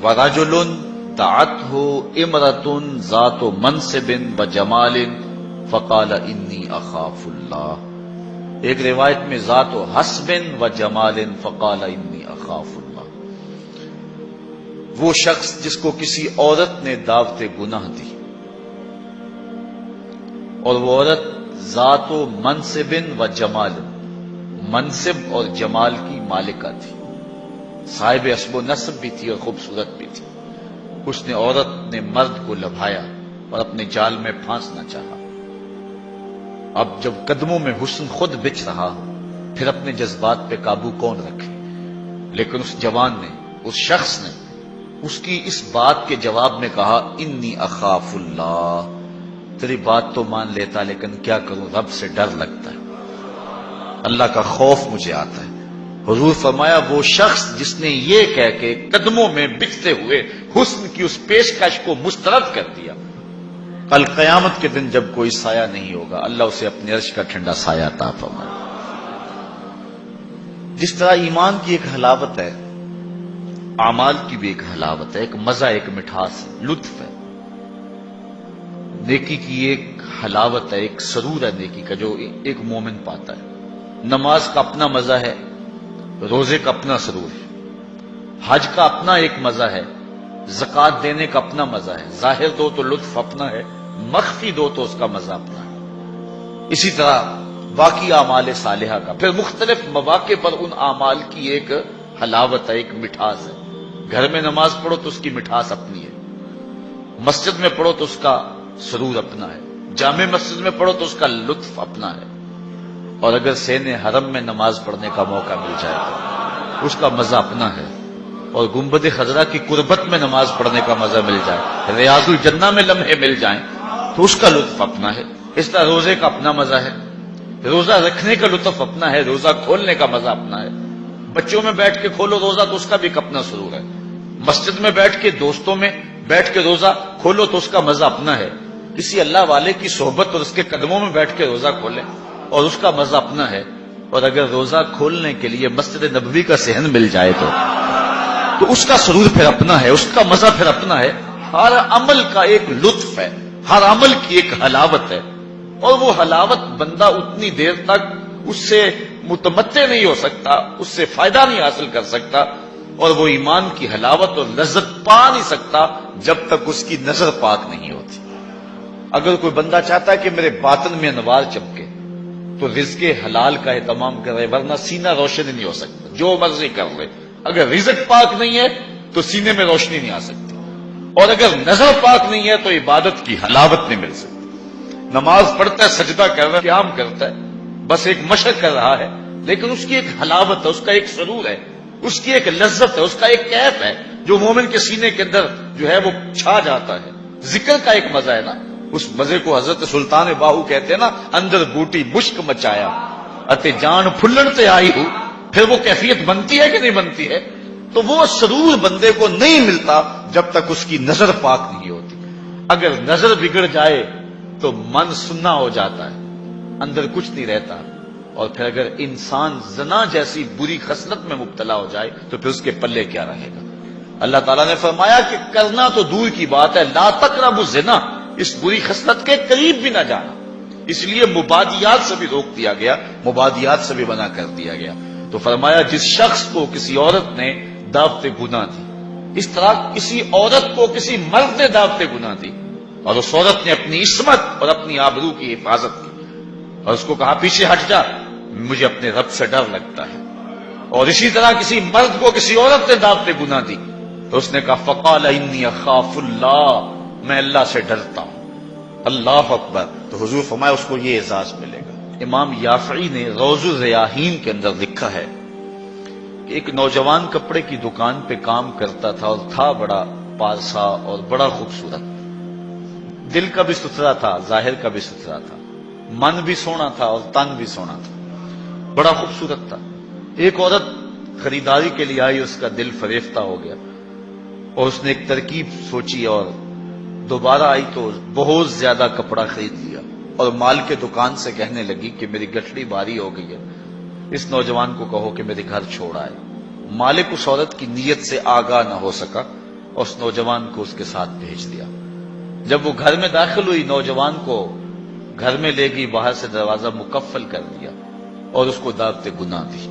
وَرَجُلٌ دَعَتْهُ امْرَأَةٌ ذَاتُ مَنْصِبٍ وَجَمَالٍ فَقَالَ إِنِّي أَخَافُ اللَّهَ۔ ایک روایت میں ذات و حسب و جمال فقال انی اخاف اللہ۔ وہ شخص جس کو کسی عورت نے دعوت گناہ دی اور وہ عورت ذات و منصب و جمال، منصب اور جمال کی مالکہ تھی، صاحب حسب و نسب بھی تھی اور خوبصورت بھی تھی۔ اس نے عورت نے مرد کو لبھایا اور اپنے جال میں پھانسنا چاہا۔ اب جب قدموں میں حسن خود بچ رہا، پھر اپنے جذبات پہ قابو کون رکھے؟ لیکن اس جوان نے، اس شخص نے اس کی اس بات کے جواب میں کہا انی اخاف اللہ، تیری بات تو مان لیتا لیکن کیا کروں، رب سے ڈر لگتا ہے، اللہ کا خوف مجھے آتا ہے۔ حضور فرمایا وہ شخص جس نے یہ کہہ کے قدموں میں بچتے ہوئے حسن کی اس پیشکش کو مسترد کر دیا، کل قیامت کے دن جب کوئی سایہ نہیں ہوگا، اللہ اسے اپنے عرش کا ٹھنڈا سایہ عطا فرمائے۔ جس طرح ایمان کی ایک حلاوت ہے، اعمال کی بھی ایک حلاوت ہے، ایک مزہ، ایک مٹھاس ہے، لطف ہے۔ نیکی کی ایک حلاوت ہے، ایک سرور ہے نیکی کا جو ایک مومن پاتا ہے۔ نماز کا اپنا مزہ ہے، روزے کا اپنا سرور ہے، حج کا اپنا ایک مزہ ہے، زکوٰۃ دینے کا اپنا مزہ ہے، ظاہر دو تو لطف اپنا ہے، مخفی دو تو اس کا مزہ اپنا ہے۔ اسی طرح باقی اعمال صالحہ کا پھر مختلف مواقع پر ان اعمال کی ایک حلاوت ہے، ایک مٹھاس ہے۔ گھر میں نماز پڑھو تو اس کی مٹھاس اپنی ہے، مسجد میں پڑھو تو اس کا سرور اپنا ہے، جامع مسجد میں پڑھو تو اس کا لطف اپنا ہے، اور اگر سین حرم میں نماز پڑھنے کا موقع مل جائے تو اس کا مزہ اپنا ہے، اور گنبد خضرا کی قربت میں نماز پڑھنے کا مزہ مل جائے، ریاض الجنہ میں لمحے مل جائیں تو اس کا لطف اپنا ہے۔ اس طرح روزے کا اپنا مزہ ہے، روزہ رکھنے کا لطف اپنا ہے، روزہ کھولنے کا مزہ اپنا ہے۔ بچوں میں بیٹھ کے کھولو روزہ تو اس کا بھی ایک اپنا سرور ہے، مسجد میں بیٹھ کے دوستوں میں بیٹھ کے روزہ کھولو تو اس کا مزہ اپنا ہے، کسی اللہ والے کی صحبت اور اس کے قدموں میں بیٹھ کے روزہ کھولیں اور اس کا مزہ اپنا ہے، اور اگر روزہ کھولنے کے لیے مسجد نبوی کا صحن مل جائے تو اس کا سرور پھر اپنا ہے، اس کا مزہ پھر اپنا ہے۔ ہر عمل کا ایک لطف ہے، ہر عمل کی ایک حلاوت ہے، اور وہ حلاوت بندہ اتنی دیر تک اس سے متمتع نہیں ہو سکتا، اس سے فائدہ نہیں حاصل کر سکتا، اور وہ ایمان کی حلاوت اور لذت پا نہیں سکتا جب تک اس کی نظر پاک نہیں ہوتی۔ اگر کوئی بندہ چاہتا ہے کہ میرے باطن میں انوار چمکے تو رزق حلال کا اہتمام کرے، ورنہ سینہ روشن نہیں ہو سکتا، جو مرضی کر لے، اگر رزق پاک نہیں ہے تو سینے میں روشنی نہیں آ سکتی، اور اگر نظر پاک نہیں ہے تو عبادت کی حلاوت نہیں مل سکتی۔ نماز پڑھتا ہے، سجدہ کر رہا ہے، قیام کرتا ہے، بس ایک مشق کر رہا ہے، لیکن اس کی ایک حلاوت ہے، اس کا ایک سرور ہے، اس کی ایک لذت ہے، اس کا ایک کیف ہے جو مومن کے سینے کے اندر جو ہے وہ چھا جاتا ہے۔ ذکر کا ایک مزہ ہے نا، اس مزے کو حضرت سلطان باہو کہتے ہیں نا، اندر بوٹی مشک مچایا اتے جان پھلن تے آئی ہو، پھر وہ کیفیت بنتی ہے کہ نہیں بنتی ہے؟ تو وہ سرور بندے کو نہیں ملتا جب تک اس کی نظر پاک نہیں ہوتی۔ اگر نظر بگڑ جائے تو من سننا ہو جاتا ہے، اندر کچھ نہیں رہتا، اور پھر اگر انسان زنا جیسی بری خصلت میں مبتلا ہو جائے تو پھر اس کے پلے کیا رہے گا؟ اللہ تعالیٰ نے فرمایا کہ کرنا تو دور کی بات ہے، لا تقربوا الزنا، اس بری خصلت کے قریب بھی نہ جانا۔ اس لیے مبادیات سے بھی روک دیا گیا، مبادیات سے بھی منع کر دیا گیا۔ تو فرمایا جس شخص کو کسی عورت نے دعوت گناہ دی، اس طرح کسی عورت کو کسی مرد نے دعوت گناہ دی اور اس عورت نے اپنی عصمت اور اپنی آبرو کی حفاظت کی اور اس کو کہا پیچھے ہٹ جا، مجھے اپنے رب سے ڈر لگتا ہے، اور اسی طرح کسی مرد کو کسی عورت نے دعوت گناہ دی تو اس نے کہا فقال انی اخاف اللہ، میں اللہ سے ڈرتا ہوں۔ اللہ اکبر۔ تو حضور فرمایا اس کو یہ اعزاز ملے گا۔ امام یافعی نے روض الریاحین کے اندر لکھا ہے کہ ایک نوجوان کپڑے کی دکان پہ کام کرتا تھا اور تھا بڑا پارسا اور بڑا خوبصورت، دل کا بھی ستھرا تھا، ظاہر کا بھی ستھرا تھا، من بھی سونا تھا اور تن بھی سونا تھا، بڑا خوبصورت تھا۔ ایک عورت خریداری کے لیے آئی، اس کا دل فریفتہ ہو گیا اور اس نے ایک ترکیب سوچی اور دوبارہ آئی تو بہت زیادہ کپڑا خرید لیا اور مال کے دکان سے کہنے لگی کہ میری گٹھڑی بھاری ہو گئی ہے، اس نوجوان کو کہو کہ میرے گھر چھوڑ آئے۔ مالک اس عورت کی نیت سے آگاہ نہ ہو سکا اور اس نوجوان کو اس کے ساتھ بھیج دیا۔ جب وہ گھر میں داخل ہوئی، نوجوان کو گھر میں لے گئی، باہر سے دروازہ مقفل کر دیا اور اس کو دعوت گناہ دی۔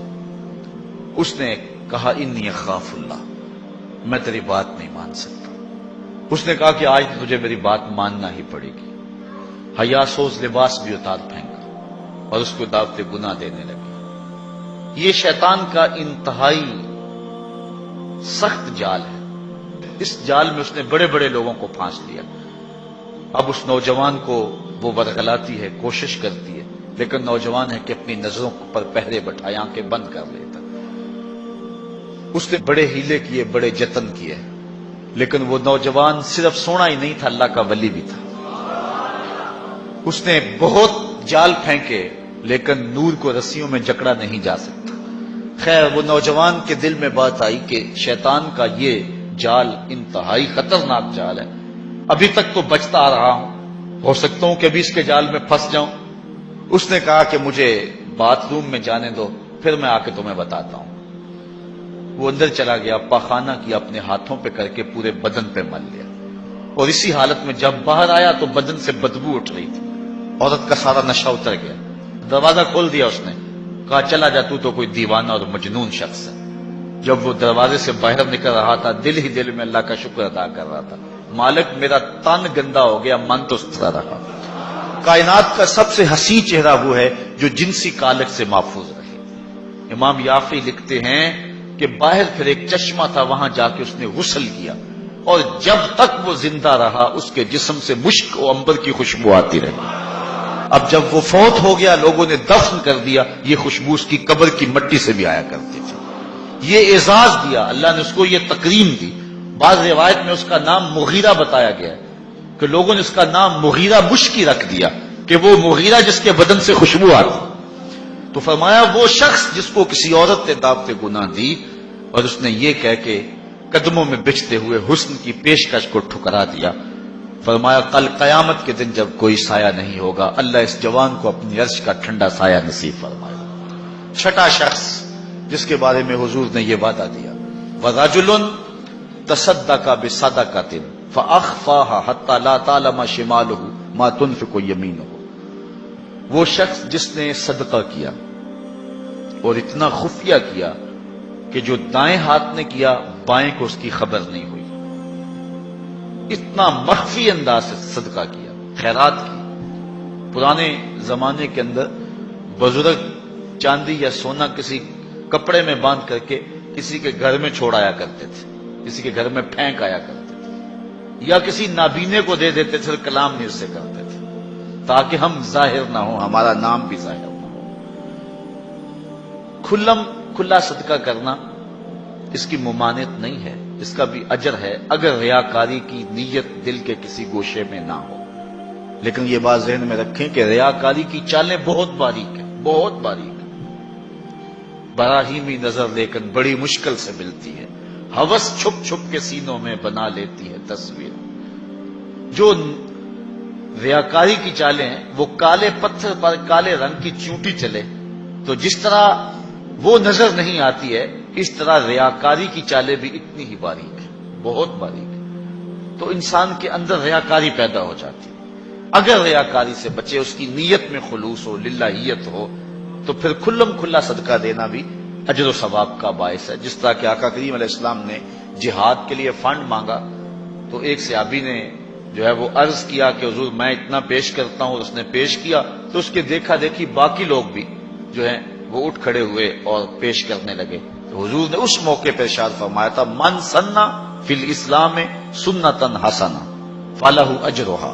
اس نے کہا انی اخاف اللہ، میں تیری بات نہیں مان سکتا۔ اس نے کہا کہ آج تجھے میری بات ماننا ہی پڑے گی۔ حیا سوز لباس بھی اتار پھینکا اور اس کو دعوت گناہ دینے لگی۔ یہ شیطان کا انتہائی سخت جال ہے۔ اس جال میں اس نے بڑے بڑے لوگوں کو پھانس لیا۔ اب اس نوجوان کو وہ ورغلاتی ہے، کوشش کرتی ہے، لیکن نوجوان ہے کہ اپنی نظروں پر پہرے بٹھائے، آنکھیں بند کر لیتا۔ اس نے بڑے ہیلے کیے، بڑے جتن کیے، لیکن وہ نوجوان صرف سونا ہی نہیں تھا، اللہ کا ولی بھی تھا۔ اس نے بہت جال پھینکے، لیکن نور کو رسیوں میں جکڑا نہیں جا سکتا۔ خیر، وہ نوجوان کے دل میں بات آئی کہ شیطان کا یہ جال انتہائی خطرناک جال ہے، ابھی تک تو بچتا آ رہا ہوں، ہو سکتا ہوں کہ ابھی اس کے جال میں پھنس جاؤں۔ اس نے کہا کہ مجھے باتھ روم میں جانے دو، پھر میں آ کے تمہیں بتاتا ہوں۔ وہ اندر چلا گیا، پاخانہ کیا، اپنے ہاتھوں پہ کر کے پورے بدن پہ مل لیا، اور اسی حالت میں جب باہر آیا تو بدن سے بدبو اٹھ رہی تھی۔ عورت کا سارا نشہ اتر گیا۔ دروازہ کھول دیا اس نے، کہا چلا جا، تو کوئی دیوانہ اور مجنون شخص ہے۔ جب وہ دروازے سے باہر نکل رہا تھا، دل ہی دل میں اللہ کا شکر ادا کر رہا تھا، مالک میرا تن گندا ہو گیا، من تو ستھرا رہا۔ کائنات کا سب سے حسین چہرہ وہ ہے جو جنسی کالک سے محفوظ رہے۔ امام یافعی لکھتے ہیں کہ باہر پھر ایک چشمہ تھا، وہاں جا کے اس نے غسل کیا، اور جب تک وہ زندہ رہا اس کے جسم سے مشک و عنبر کی خوشبو آتی رہی۔ اب جب وہ فوت ہو گیا، لوگوں نے دفن کر دیا، یہ خوشبو اس کی قبر کی مٹی سے بھی آیا کرتی تھی۔ یہ اعزاز دیا اللہ نے، اس کو یہ تکریم دی۔ بعض روایت میں اس کا نام مغیرہ بتایا گیا ہے کہ لوگوں نے اس کا نام مغیرہ مشکی رکھ دیا، کہ وہ مغیرہ جس کے بدن سے خوشبو آتی۔ تو فرمایا وہ شخص جس کو کسی عورت نے دعوت گناہ دی اور اس نے یہ کہہ کے قدموں میں بچھتے ہوئے حسن کی پیشکش کو ٹھکرا دیا، فرمایا کل قیامت کے دن جب کوئی سایہ نہیں ہوگا، اللہ اس جوان کو اپنی عرش کا ٹھنڈا سایہ نصیب فرمائے۔ چھٹا شخص جس کے بارے میں حضور نے یہ وعدہ دیا، وَرَجُلٌ تَصَدَّقَ بِصَدَقَةٍ فَأَخْفَاهَا حَتَّى لَا تَعْلَمَ شِمَالُهُ مَا تُنْفِقُ يَمِينُهُ، وہ شخص جس نے صدقہ کیا اور اتنا خفیہ کیا کہ جو دائیں ہاتھ نے کیا بائیں کو اس کی خبر نہیں ہوئی، اتنا مخفی انداز سے صدقہ کیا، خیرات کی۔ پرانے زمانے کے اندر بزرگ چاندی یا سونا کسی کپڑے میں باندھ کر کے کسی کے گھر میں چھوڑایا کرتے تھے، کسی کے گھر میں پھینک آیا کرتے تھے، یا کسی نابینے کو دے دیتے تھے، کلام نہیں اس سے کرتے تھے، تاکہ ہم ظاہر نہ ہوں، ہمارا نام بھی ظاہر نہ ہو۔ کھلا صدقہ کرنا اس کی ممانعت نہیں ہے، اس کا بھی اجر ہے اگر ریاکاری کی نیت دل کے کسی گوشے میں نہ ہو۔ لیکن یہ بات ذہن میں رکھیں کہ ریاکاری کی چالیں بہت باریک ہیں، بہت باریک ہیں، براہیمی نظر لیکن بڑی مشکل سے ملتی ہے، ہوس چھپ چھپ کے سینوں میں بنا لیتی ہے تصویر۔ جو ریاکاری کی چالیں ہیں وہ کالے پتھر پر کالے رنگ کی چونٹی چلے تو جس طرح وہ نظر نہیں آتی ہے، اس طرح ریاکاری کی چالیں بھی اتنی ہی باریک ہیں، بہت باریک ہیں، تو انسان کے اندر ریاکاری پیدا ہو جاتی ہے۔ اگر ریاکاری سے بچے، اس کی نیت میں خلوص ہو، للہیت ہو، تو پھر کھلا صدقہ دینا بھی اجر و ثواب کا باعث ہے۔ جس طرح کہ آقا کریم علیہ السلام نے جہاد کے لیے فنڈ مانگا تو ایک صحابی نے جو ہے وہ عرض کیا کہ حضور میں اتنا پیش کرتا ہوں، اور اس نے پیش کیا تو اس کے دیکھا دیکھی باقی لوگ بھی جو ہیں وہ اٹھ کھڑے ہوئے اور پیش کرنے لگے۔ تو حضور نے اس موقع پہ ارشاد فرمایا تھا، من سنّا فی الاسلام سنتن حسنہ فلہ اجرھا،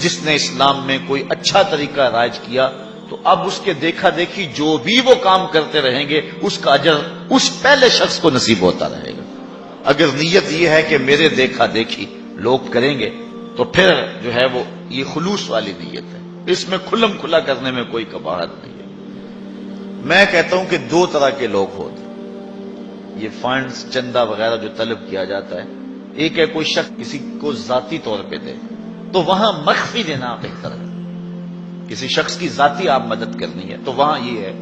جس نے اسلام میں کوئی اچھا طریقہ رائج کیا تو اب اس کے دیکھا دیکھی جو بھی وہ کام کرتے رہیں گے اس کا اجر اس پہلے شخص کو نصیب ہوتا رہے گا۔ اگر نیت یہ ہے کہ میرے دیکھا دیکھی لوگ کریں گے تو پھر جو ہے وہ یہ خلوص والی نیت ہے، اس میں کھلا کرنے میں کوئی قباحت نہیں ہے۔ میں کہتا ہوں کہ دو طرح کے لوگ ہوتے ہیں، یہ فنڈز چندہ وغیرہ جو طلب کیا جاتا ہے، ایک ہے کوئی شخص کسی کو ذاتی طور پہ دے تو وہاں مخفی دینا بہتر ہے، کسی شخص کی ذاتی آپ مدد کرنی ہے تو وہاں یہ ہے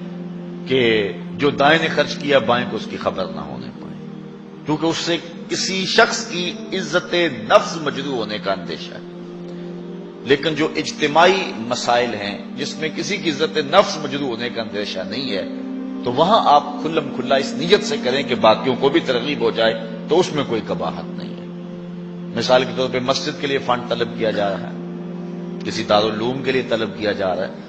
کہ جو دائیں نے خرچ کیا بائیں کو اس کی خبر نہ ہونے پائے، کیونکہ اس سے کسی شخص کی عزت نفس مجروح ہونے کا اندیشہ ہے۔ لیکن جو اجتماعی مسائل ہیں جس میں کسی کی عزت نفس مجروح ہونے کا اندیشہ نہیں ہے، تو وہاں آپ کھلم کھلا اس نیت سے کریں کہ باقیوں کو بھی ترغیب ہو جائے، تو اس میں کوئی قباحت نہیں ہے۔ مثال کے طور پہ مسجد کے لیے فنڈ طلب کیا جا رہا ہے، کسی دارالعلوم کے لیے طلب کیا جا رہا ہے،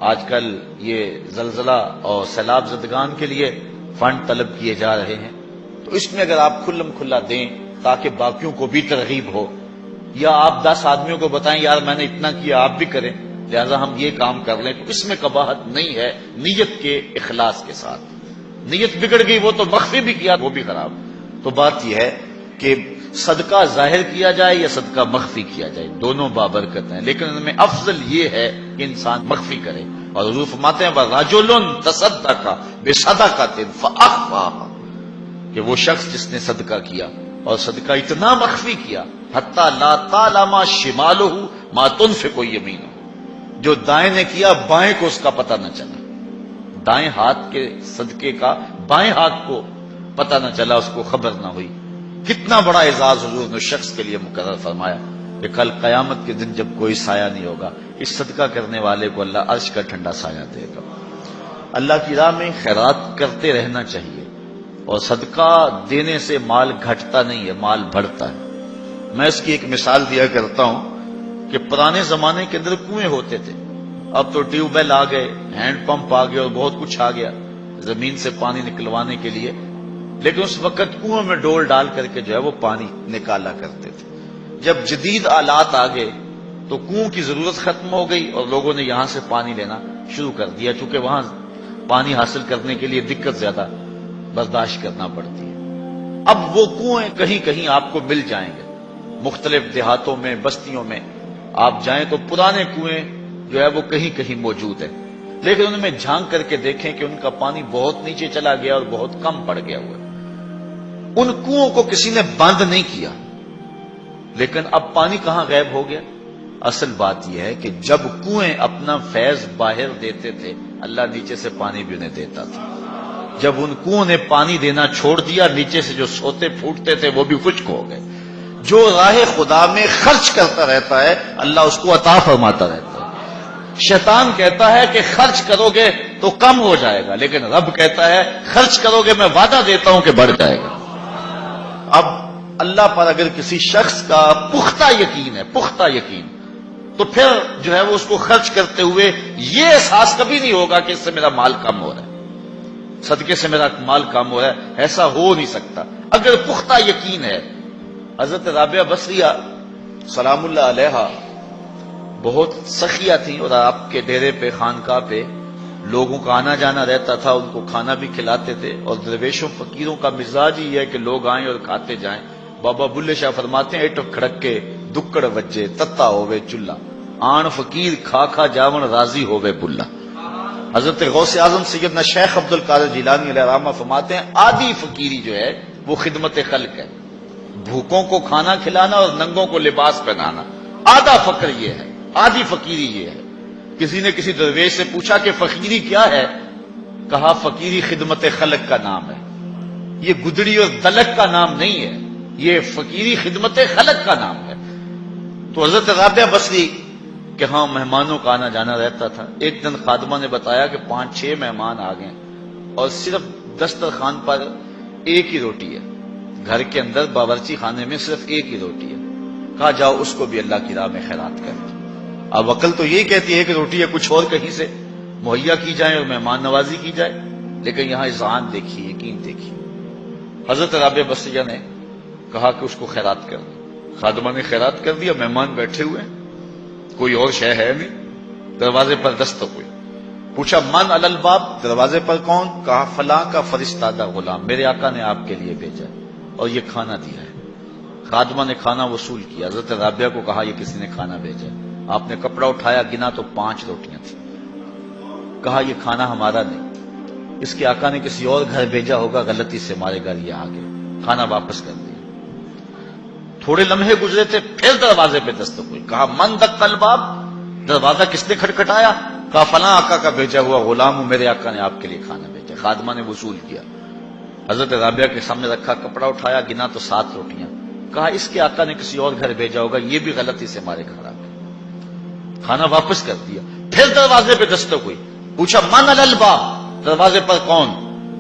آج کل یہ زلزلہ اور سیلاب زدگان کے لیے فنڈ طلب کیے جا رہے ہیں، تو اس میں اگر آپ کھلم کھلا دیں تاکہ باقیوں کو بھی ترغیب ہو، یا آپ 10 آدمیوں کو بتائیں یار میں نے اتنا کیا آپ بھی کریں لہذا ہم یہ کام کر لیں، تو اس میں قباحت نہیں ہے نیت کے اخلاص کے ساتھ۔ نیت بگڑ گئی وہ تو مخفی بھی کیا وہ بھی خراب۔ تو بات یہ ہے کہ صدقہ ظاہر کیا جائے یا صدقہ مخفی کیا جائے، دونوں بابرکت ہیں، لیکن ان میں افضل یہ ہے کہ انسان مخفی کرے۔ اور حضور فرماتے ہیں وَرَجُلٌ تَصَدَّقَ بِصَدَقَةٍ فَأَخْفَاهَا، کہ وہ شخص جس نے صدقہ کیا اور صدقہ اتنا مخفی کیا حتی لا تعلم شمالہ ما تنفق یمینہ، جو دائیں نے کیا بائیں کو اس کا پتہ نہ چلا، دائیں ہاتھ کے صدقے کا بائیں ہاتھ کو پتہ نہ چلا، اس کو خبر نہ ہوئی۔ کتنا بڑا اعزاز حضور نے شخص کے لیے مقرر فرمایا کہ کل قیامت کے دن جب کوئی سایہ نہیں ہوگا، اس صدقہ کرنے والے کو اللہ عرش کا ٹھنڈا سایہ دے گا۔ اللہ کی راہ میں خیرات کرتے رہنا چاہیے، اور صدقہ دینے سے مال گھٹتا نہیں ہے، مال بڑھتا ہے۔ میں اس کی ایک مثال دیا کرتا ہوں کہ پرانے زمانے کے اندر کنویں ہوتے تھے، اب تو ٹیوب ویل آ گئے، ہینڈ پمپ آ گئے اور بہت کچھ آ گیا زمین سے پانی نکلوانے کے لیے، لیکن اس وقت کنویں میں ڈول ڈال کر کے جو ہے وہ پانی نکالا کرتے تھے۔ جب جدید آلات آ گئے تو کنویں کی ضرورت ختم ہو گئی اور لوگوں نے یہاں سے پانی لینا شروع کر دیا، چونکہ وہاں پانی حاصل کرنے کے لیے دقت زیادہ برداشت کرنا پڑتی ہے۔ اب وہ کنویں کہیں کہیں آپ کو مل جائیں گے، مختلف دیہاتوں میں بستیوں میں آپ جائیں تو پرانے کنویں جو ہے وہ کہیں کہیں موجود ہیں، لیکن ان میں جھانک کر کے دیکھیں کہ ان کا پانی بہت نیچے چلا گیا اور بہت کم پڑ گیا ہوا ہے۔ ان کنووں کو کسی نے بند نہیں کیا، لیکن اب پانی کہاں غائب ہو گیا؟ اصل بات یہ ہے کہ جب کنویں اپنا فیض باہر دیتے تھے اللہ نیچے سے پانی بھی انہیں دیتا تھا، جب ان کنووں نے پانی دینا چھوڑ دیا نیچے سے جو سوتے پھوٹتے تھے وہ بھی خشک ہو گئے۔ جو راہ خدا میں خرچ کرتا رہتا ہے اللہ اس کو عطا فرماتا رہتا ہے۔ شیطان کہتا ہے کہ خرچ کرو گے تو کم ہو جائے گا، لیکن رب کہتا ہے خرچ کرو گے میں وعدہ دیتا ہوں کہ بڑھ جائے گا۔ اب اللہ پر اگر کسی شخص کا پختہ یقین ہے، پختہ یقین، تو پھر جو ہے وہ اس کو خرچ کرتے ہوئے یہ احساس کبھی نہیں ہوگا کہ اس سے میرا مال کم ہو رہا ہے، صدقے سے میرا مال کم ہو رہا ہے، ایسا ہو نہیں سکتا اگر پختہ یقین ہے۔ حضرت رابعہ بصریہ سلام اللہ علیہا بہت سخیہ تھیں، اور آپ کے ڈیرے پہ خانقاہ پہ لوگوں کا آنا جانا رہتا تھا، ان کو کھانا بھی کھلاتے تھے، اور درویشوں فقیروں کا مزاج ہی ہے کہ لوگ آئیں اور کھاتے جائیں۔ بابا بلے شاہ فرماتے ہیں ایٹو کھڑک کے دکڑ وجے تتا ہوئے چلہ، آن فقیر کھا کھا جاون راضی ہوئے بلا۔ حضرت غوث اعظم سیدنا شیخ عبد القادر جیلانی علیہ الرحمہ فرماتے ہیں آدھی فقیری جو ہے وہ خدمت خلق ہے، بھوکوں کو کھانا کھلانا اور ننگوں کو لباس پہنانا، آدھا فقر یہ ہے، آدھی فقیری یہ ہے۔ کسی نے کسی درویش سے پوچھا کہ فقیری کیا ہے؟ کہا فقیری خدمت خلق کا نام ہے، یہ گدڑی اور دلک کا نام نہیں ہے، یہ فقیری خدمت خلق کا نام ہے۔ تو حضرت رابعہ بصری کہ ہاں مہمانوں کا آنا جانا رہتا تھا۔ ایک دن خادمہ نے بتایا کہ 5-6 مہمان آ گئے اور صرف دسترخوان پر ایک ہی روٹی ہے، گھر کے اندر باورچی خانے میں صرف ایک ہی روٹی ہے۔ کہا جاؤ اس کو بھی اللہ کی راہ میں خیرات کر دو۔ اب عقل تو یہی کہتی ہے کہ روٹی یا کچھ اور کہیں سے مہیا کی جائے اور مہمان نوازی کی جائے، لیکن یہاں اذعان دیکھیے، یقین دیکھیے۔ حضرت رابعہ بصریہ نے کہا کہ اس کو خیرات کر دو۔ خادمہ نے خیرات کر دیا، مہمان بیٹھے ہوئے ہیں، کوئی اور شے ہے نہیں، دروازے پر دستک ہوئی، پوچھا من علی الباب، دروازے پر کون؟ کہا فلاں کا فرستادہ غلام، میرے آقا نے آپ کے لیے بھیجا اور یہ کھانا دیا ہے۔ خادمہ نے کھانا وصول کیا، حضرت رابعہ کو کہا یہ کسی نے کھانا بھیجا۔ آپ نے کپڑا اٹھایا، گنا تو 5 روٹیاں تھیں۔ کہا یہ کھانا ہمارا نہیں، اس کے آقا نے کسی اور گھر بھیجا ہوگا، غلطی سے ہمارے گھر یہ آ گیا، کھانا واپس کر دیا۔ تھوڑے لمحے گزرے تھے، پھر دروازے پہ دستک ہوئی، کہا من دق الباب، دروازہ کس نے کھٹکھٹایا؟ کہا فلاں آقا کا بھیجا ہوا غلام ہوں، میرے آقا نے آپ کے لیے کھانا بھیجا۔ خادمہ نے وصول کیا، حضرت رابعہ کے سامنے رکھا، کپڑا اٹھایا، گنا تو 7 روٹیاں۔ کہا اس کے آقا نے کسی اور گھر بھیجا ہوگا، یہ بھی غلطی سے ہمارے گھر آ گیا۔ کھانا واپس کر دیا۔ پھر دروازے پہ دستک ہوئی، پوچھا من الباب، دروازے پر کون؟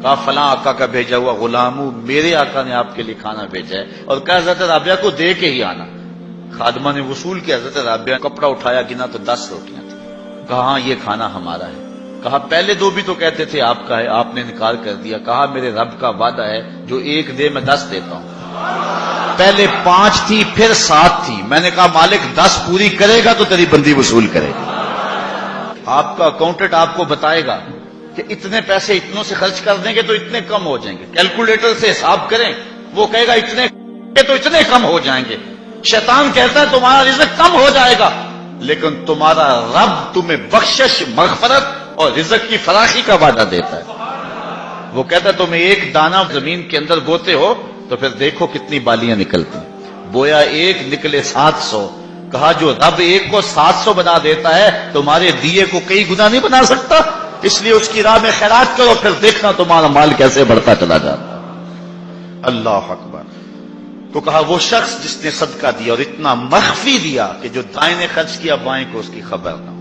کہا فلاں آقا کا بھیجا ہوا غلام ہوں، میرے آقا نے آپ کے لیے کھانا بھیجا ہے، اور کہا حضرت رابعہ کو دے کے ہی آنا۔ خادمہ نے وصول کیا، حضرت رابعہ کپڑا اٹھایا، گنا تو 10 روٹیاں تھیں۔ کہا ہاں یہ کھانا ہمارا ہے۔ کہا پہلے 2 بھی تو کہتے تھے آپ کا ہے، آپ نے انکار کر دیا۔ کہا میرے رب کا وعدہ ہے جو 1 دے میں 10 دیتا ہوں۔ پہلے 5 تھی، پھر 7 تھی، میں نے کہا مالک 10 پوری کرے گا تو تیری بندی وصول کرے گا۔ آپ کا اکاؤنٹنٹ آپ کو بتائے گا کہ اتنے پیسے اتنوں سے خرچ کر دیں گے تو اتنے کم ہو جائیں گے، کیلکولیٹر سے حساب کریں، وہ کہے گا اتنے تو اتنے کم ہو جائیں گے۔ شیطان کہتا ہے تمہارا رزق کم ہو جائے گا، لیکن تمہارا رب تمہیں بخشش، مغفرت اور رزق کی فراخی کا وعدہ دیتا ہے۔ وہ کہتا ہے تمہیں 1 دانہ زمین کے اندر بوتے ہو تو پھر دیکھو کتنی بالیاں نکلتی، بویا 1 نکلے 700۔ کہا جو رب 1 کو 700 بنا دیتا ہے تمہارے دیے کو کئی گنا نہیں بنا سکتا، اس لیے اس کی راہ میں خیرات کرو، پھر دیکھنا تمہارا مال کیسے بڑھتا چلا جاتا۔ اللہ اکبر۔ تو کہا وہ شخص جس نے صدقہ دیا اور اتنا مخفی دیا کہ جو دائیں نے خرچ کیا بائیں کو اس کی خبر نہ ہو۔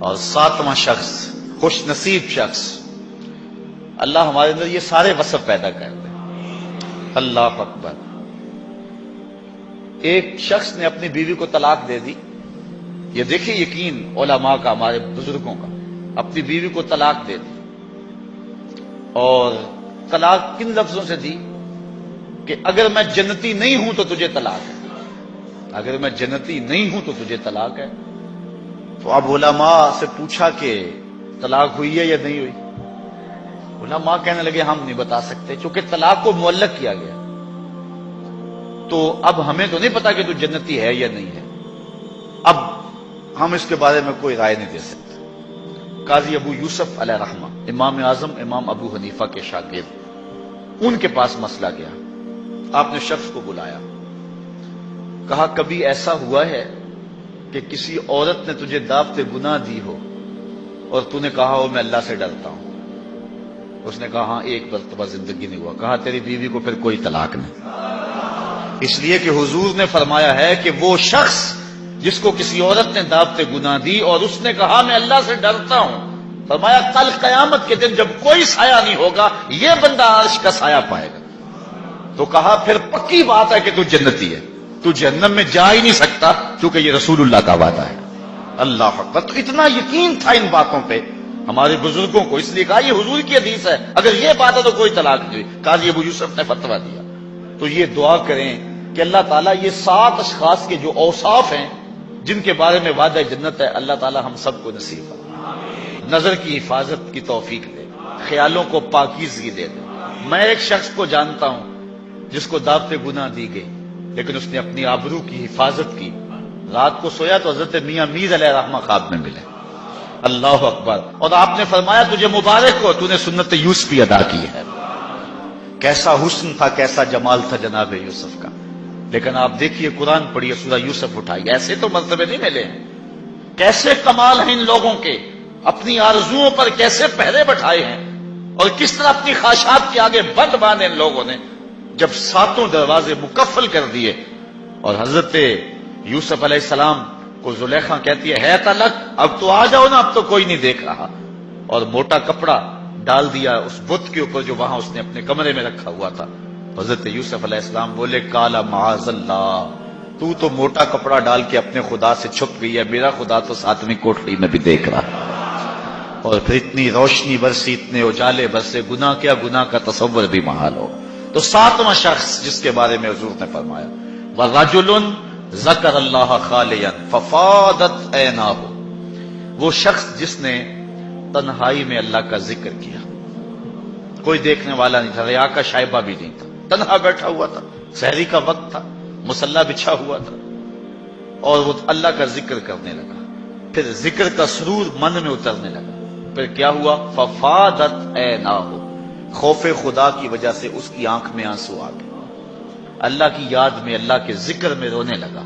اور 7واں شخص، خوش نصیب شخص، اللہ ہمارے اندر یہ سارے وصف پیدا کر دے۔ اللہ اکبر۔ ایک شخص نے اپنی بیوی کو طلاق دے دی، یہ دیکھیں یقین علماء کا، ہمارے بزرگوں کا، اپنی بیوی کو طلاق دے دی، اور طلاق کن لفظوں سے دی کہ اگر میں جنتی نہیں ہوں تو تجھے طلاق ہے، اگر میں جنتی نہیں ہوں تو تجھے طلاق ہے۔ تو اب علماء سے پوچھا کہ طلاق ہوئی ہے یا نہیں ہوئی؟ علماء کہنے لگے ہم نہیں بتا سکتے، چونکہ طلاق کو معلق کیا گیا، تو اب ہمیں تو نہیں پتا کہ تو جنتی ہے یا نہیں ہے، اب ہم اس کے بارے میں کوئی رائے نہیں دے سکتے۔ قاضی ابو یوسف علیہ رحمہ، امام اعظم امام ابو حنیفہ کے شاگرد، ان کے پاس مسئلہ گیا۔ آپ نے شخص کو بلایا، کہا کبھی ایسا ہوا ہے کہ کسی عورت نے تجھے دعوت گناہ دی ہو اور تو نے کہا ہو میں اللہ سے ڈرتا ہوں؟ اس نے کہا ہاں 1 مرتبہ زندگی نہیں ہوا۔ کہا تیری بیوی کو پھر کوئی طلاق نہیں، اس لیے کہ حضور نے فرمایا ہے کہ وہ شخص جس کو کسی عورت نے دعوت گناہ دی اور اس نے کہا میں اللہ سے ڈرتا ہوں، فرمایا کل قیامت کے دن جب کوئی سایہ نہیں ہوگا یہ بندہ عرش کا سایہ پائے گا۔ تو کہا پھر پکی بات ہے کہ تو جنتی ہے، تو جہنم میں جا ہی نہیں سکتا کیونکہ یہ رسول اللہ کا وعدہ ہے۔ اللہ اکبر۔ تو اتنا یقین تھا ان باتوں پہ ہمارے بزرگوں کو، اس لیے کہا یہ حضور کی حدیث ہے، اگر یہ بات ہے تو کوئی طلاق نہیں ہوئی۔ قاضی ابو یوسف نے فتویٰ دیا۔ تو یہ دعا کریں کہ اللہ تعالیٰ یہ 7 اشخاص کے جو اوصاف ہیں جن کے بارے میں وعدہ جنت ہے، اللہ تعالیٰ ہم سب کو نصیب فرمائے، نظر کی حفاظت کی توفیق دے، خیالوں کو پاکیزگی دے دے۔ میں ایک شخص کو جانتا ہوں جس کو دعوت گناہ دی گئی لیکن اس نے اپنی آبرو کی حفاظت کی، رات کو سویا تو حضرت میاں میر علیہ رحمہ خواب میں ملے۔ اللہ اکبر۔ اور آپ نے فرمایا تجھے مبارک ہو، تو نے سنت یوسفی ادا کی ہے۔ کیسا حسن تھا، کیسا جمال تھا جناب یوسف کا، لیکن آپ دیکھیے قرآن پڑھیے، سورہ یوسف اٹھائی، ایسے تو مرتبے نہیں ملے ہیں، کیسے کمال ہیں ان لوگوں کے، اپنی آرزوؤں پر کیسے پہرے بٹھائے ہیں، اور کس طرح اپنی خواہشات کے آگے بند باندھے ان لوگوں نے۔ جب 7 دروازے مکفل کر دیے اور حضرت یوسف علیہ السلام کو زلیخا کہتی ہے تلک، اب تو آ جاؤ نا، اب تو کوئی نہیں دیکھ رہا، اور موٹا کپڑا ڈال دیا اس بت کے اوپر جو وہاں اس نے اپنے کمرے میں رکھا ہوا تھا۔ حضرت یوسف علیہ السلام بولے کالا معاذ اللہ، تو موٹا کپڑا ڈال کے اپنے خدا سے چھپ گئی ہے، میرا خدا تو 7ویں کوٹڑی میں بھی دیکھ رہا۔ اور پھر اتنی روشنی برسی، اتنے اجالے برسے، گناہ کیا، گناہ کا تصور بھی محال ہو۔ تو 7واں شخص جس کے بارے میں حضور نے فرمایا وَرَجُلٌ ذَكَرَ اللَّهَ خَالِيًا فَفَاضَتْ عَيْنَاهُ، وہ شخص جس نے تنہائی میں اللہ کا ذکر کیا، کوئی دیکھنے والا نہیں تھا، ریا کا شائبہ بھی نہیں تھا، تنہا بیٹھا ہوا تھا، سحری کا وقت تھا، مصلی بچھا ہوا تھا، اور وہ اللہ کا ذکر کرنے لگا، پھر ذکر کا سرور من میں اترنے لگا، پھر کیا ہوا فَفَاضَتْ عَيْنَاهُ، خوف خدا کی وجہ سے اس کی آنکھ میں آنسو آ گئے، اللہ کی یاد میں، اللہ کے ذکر میں رونے لگا۔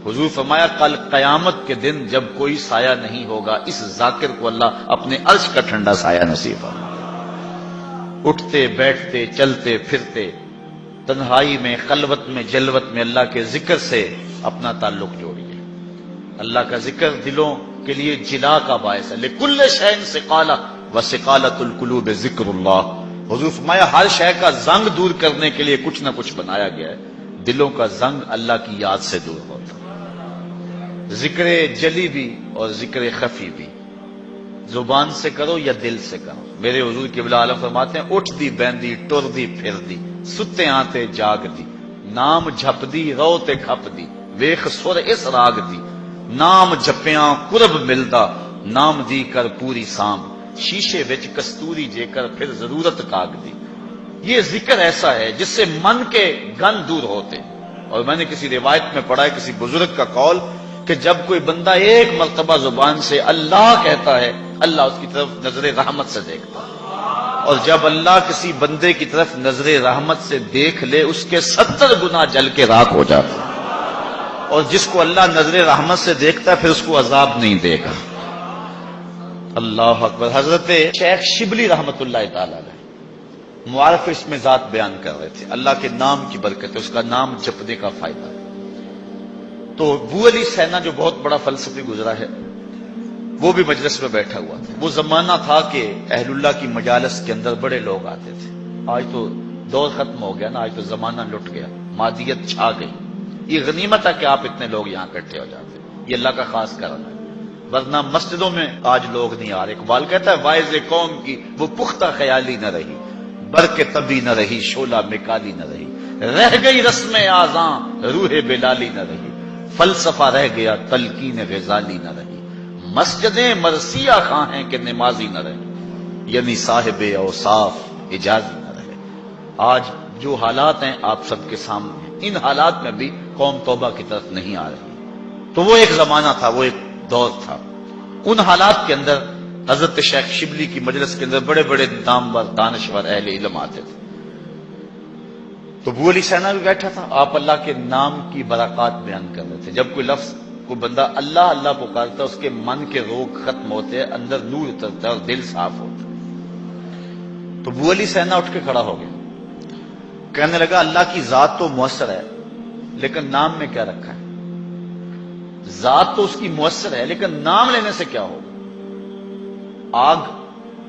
حضور فرمایا کل قیامت کے دن جب کوئی سایہ نہیں ہوگا اس ذاکر کو اللہ اپنے عرش کا ٹھنڈا سایہ نصیب فرمائے۔ اٹھتے بیٹھتے چلتے پھرتے تنہائی میں خلوت میں جلوت میں اللہ کے ذکر سے اپنا تعلق جوڑیے۔ اللہ کا ذکر دلوں کے لیے جلا کا باعث ہے۔ لکل شیء سقالہ وسقالۃ القلوب ذکر اللہ۔ حضور فرمایا ہر شے کا زنگ دور کرنے کے لیے کچھ نہ کچھ بنایا گیا ہے، دلوں کا زنگ اللہ کی یاد سے دور ہوتا ہے۔ ذکر جلی بھی اور ذکر خفی بھی، زبان سے کرو یا دل سے کرو۔ میرے حضور قبلہ عالم فرماتے ہیں اٹھ دی بیندی ٹر دی پھر دی ستے آتے جاگ دی، نام جھپ دی رو تے کھپ دی ویخ سر اس راگ دی، نام جپیاں قرب ملدا نام دی کر پوری سام، شیشے وچ کستوری جے کر پھر ضرورت کاگ دی۔ یہ ذکر ایسا ہے جس سے من کے گن دور ہوتے ہیں۔ اور میں نے کسی روایت میں پڑھا ہے کسی بزرگ کا قول کہ جب کوئی بندہ ایک مرتبہ زبان سے اللہ کہتا ہے اللہ اس کی طرف نظر رحمت سے دیکھتا ہے، اور جب اللہ کسی بندے کی طرف نظر رحمت سے دیکھ لے اس کے 70 گنا جل کے راکھ ہو جاتا ہے، اور جس کو اللہ نظر رحمت سے دیکھتا ہے پھر اس کو عذاب نہیں دے گا۔ اللہ اکبر۔ حضرت شیخ شبلی رحمت اللہ تعالی علیہ معارف اس میں ذات بیان کر رہے تھے، اللہ کے نام کی برکت ہے، اس کا نام جپنے کا فائدہ ہے۔ تو ابو علی سینا جو بہت بڑا فلسفی گزرا ہے وہ بھی مجلس میں بیٹھا ہوا تھا۔ وہ زمانہ تھا کہ اہل اللہ کی مجالس کے اندر بڑے لوگ آتے تھے۔ آج تو دور ختم ہو گیا نا، آج تو زمانہ لٹ گیا، مادیت چھا گئی۔ یہ غنیمت ہے کہ آپ اتنے لوگ یہاں اکٹھے ہو جاتے ہیں، یہ اللہ کا خاص کرم ہے، ورنہ مسجدوں میں آج لوگ نہیں آ رہے۔ اقبال کہتا ہے واعظ قوم کی وہ پختہ خیالی نہ رہی، برق طبی نہ رہی، شعلہ مکالی نہ رہی، رہ گئی رسم آذاں روح بلالی نہ رہی، فلسفہ رہ گیا تلقین غزالی نہ رہی، مسجدیں مرثیہ خواہ ہیں کہ نمازی نہ رہے، یعنی صاحب اوصاف اجازی نہ رہے۔ آج جو حالات ہیں آپ سب کے سامنے ہیں، ان حالات میں بھی قوم توبہ کی طرف نہیں آ رہی۔ تو وہ ایک زمانہ تھا، وہ ایک دور تھا۔ ان حالات کے اندر حضرت شیخ شبلی کی مجلس کے اندر بڑے بڑے نامور دانشور اہل علم آتے تھے۔ تو ابو علی سینا بھی بیٹھا تھا، آپ اللہ کے نام کی برکات بیان کر رہے تھے۔ جب کوئی لفظ کوئی بندہ اللہ اللہ پکارتا اس کے من کے روگ ختم ہوتے، اندر نور اترتا اور دل صاف ہوتا۔ تو ابو علی سینا اٹھ کے کھڑا ہو گیا، کہنے لگا اللہ کی ذات تو مؤثر ہے لیکن نام میں کیا رکھا ہے؟ ذات تو اس کی مؤثر ہے لیکن نام لینے سے کیا ہوگا؟ آگ